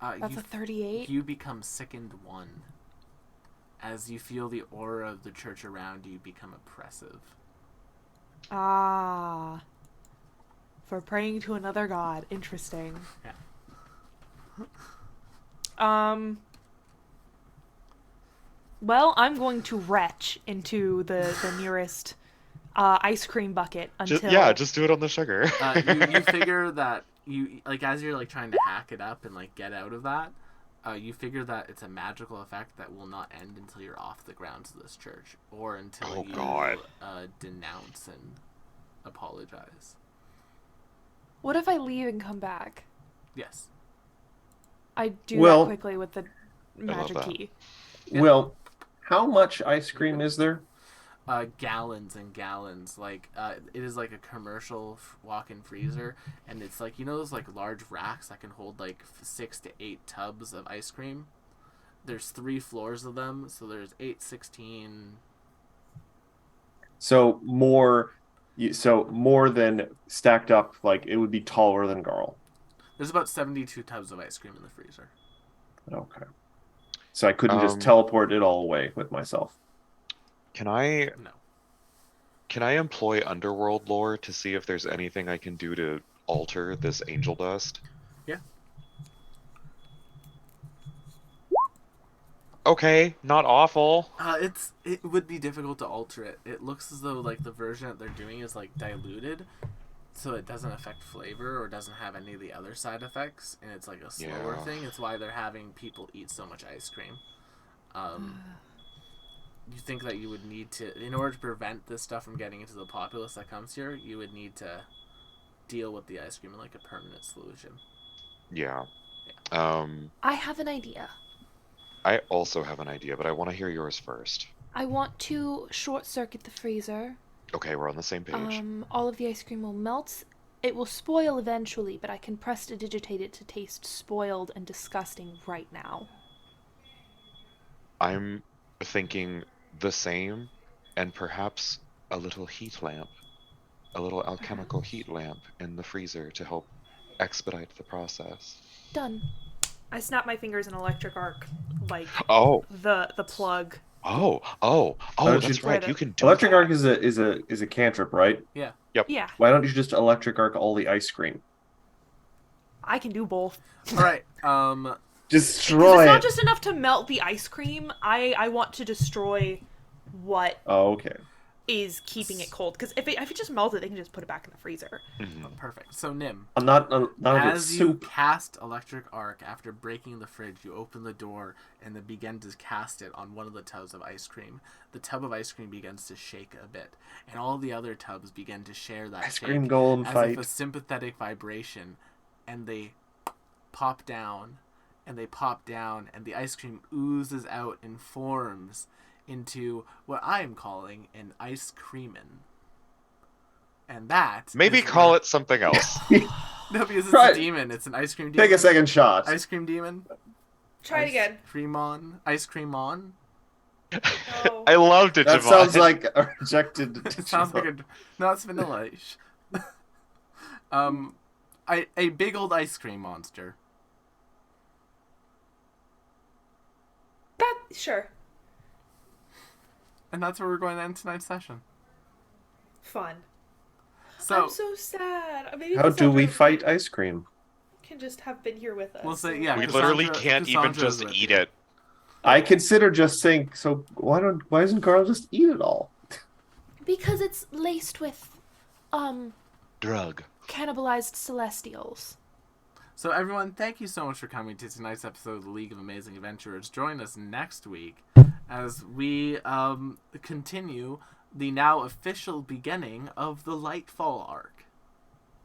That's a 38. You become sickened one. As you feel the aura of the church around you become oppressive. Ah. For praying to another god. Interesting. Yeah. Well, I'm going to retch into the nearest ice cream bucket until... Just do it on the sugar. You figure that you, like, as you're like trying to hack it up and like get out of that, you figure that it's a magical effect that will not end until you're off the grounds of this church, or until denounce and apologize. What if I leave and come back? Yes. I do that quickly with the magic key. Yeah. Well, how much ice cream is there? Gallons and gallons. Like, it is like a commercial walk-in freezer, and it's like, you know those like large racks that can hold like 6 to 8 tubs of ice cream? There's 3 floors of them, so there's 8, 16. So more than stacked up, like it would be taller than Garl. There's about 72 tubs of ice cream in the freezer. Okay. So I couldn't just teleport it all away with myself. Can I No. employ underworld lore to see if there's anything I can do to alter this angel dust? Yeah. Okay, not awful. It would be difficult to alter it. It looks as though like the version that they're doing is like diluted, so it doesn't affect flavor or doesn't have any of the other side effects, and it's like a slower Yeah. thing. It's why they're having people eat so much ice cream. You think that you would need to, in order to prevent this stuff from getting into the populace that comes here, you would need to deal with the ice cream in like a permanent solution. Yeah. I have an idea. I also have an idea, but I want to hear yours first. I want to short circuit the freezer. Okay, we're on the same page. All of the ice cream will melt. It will spoil eventually, but I can prestidigitate it to taste spoiled and disgusting right now. I'm thinking the same, and perhaps a little heat lamp, a little alchemical heat lamp in the freezer to help expedite the process. Done. I snap my fingers in electric arc, like Oh, the plug. oh, don't that's you- right. You can do Electric that. arc is a cantrip, right? Yeah, Why don't you just electric arc all the ice cream? I can do both. All right. 'Cause Destroy it's not it. just enough to melt the ice cream. I want to destroy what Oh, okay. is keeping it cold. Because if it just melted, they can just put it back in the freezer. Mhm. Perfect. So Nim, Not if it's as you soup. cast electric arc after breaking the fridge, you open the door and then begin to cast it on one of the tubs of ice cream. The tub of ice cream begins to shake a bit, and all the other tubs begin to share that Ice shake cream golem as fight. if a sympathetic vibration, and they pop down, and they pop down, and the ice cream oozes out and forms into what I am calling an ice creamin'. And that Maybe is call where- it something else. No, because it's Right. a demon. It's an ice cream demon. Take a second shot. Ice cream demon. Try it Ice again. Cream on. Ice cream on. No. I love Digimon. That sounds like a rejected. It sounds like a. No, it's vanilla ice. A big old ice cream monster. That sure. And that's where we're going to end tonight's session. Fun. So I'm so sad. Maybe How do we Cassandra fight ice cream? can just have been here with us. we'll say, yeah. we literally Cassandra- can't even Cassandra's just with eat you. it. I consider just saying. So why doesn't Carl just eat it all? Because it's laced with, Drug. cannibalized celestials. So everyone, thank you so much for coming to tonight's episode of the League of Amazing Adventurers. Join us next week as we continue the now official beginning of the Lightfall arc.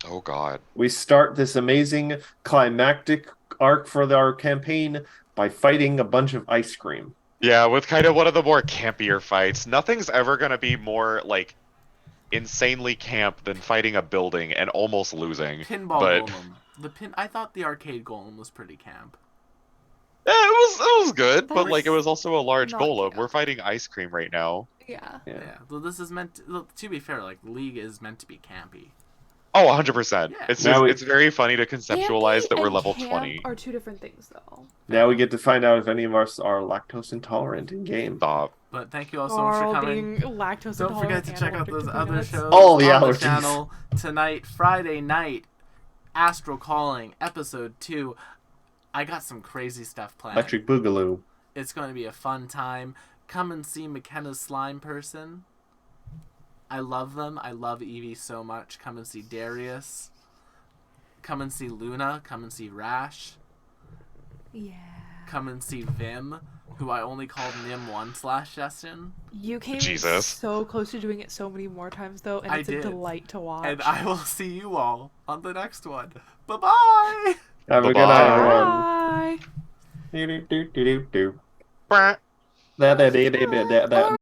Oh God. We start this amazing climactic arc for our campaign by fighting a bunch of ice cream. Yeah, with kind of one of the more campier fights. Nothing's ever gonna be more like insanely camp than fighting a building and almost losing. Pinball But Golem. I thought the arcade golem was pretty camp. yeah, it was good, That but like it was was also a large not golem. camp. We're fighting ice cream right now. Yeah. Yeah. Well, this is meant to be fair, like League is meant to be campy. Oh, 100%. Yeah. It's Now just, we- it's very funny to conceptualize Campy that we're and level camp 20. are two different things, though. Now we get to find out if any of us are lactose intolerant in game. Stop. But thank you all so much for Carl coming. being lactose Don't forget intolerant to and check out allergic those to other peanuts. shows All the on allergies. the channel tonight, Friday night. Astral Calling, episode 2. I got some crazy stuff planned. Electric Boogaloo. It's going to be a fun time. Come and see McKenna's Slime Person. I love them. I love Evie so much. Come and see Darius. Come and see Luna. Come and see Rash. Yeah. Come and see Vim, who I only called Nim once last session. You came Jesus. so close to doing it so many more times, though, and I it's did. a delight to watch. And I will see you all on the next one. Bye-bye! Have a good Bye-bye. night, everyone. Bye. Do-do-do-do-do. Brah. Da-da-da-da-da-da.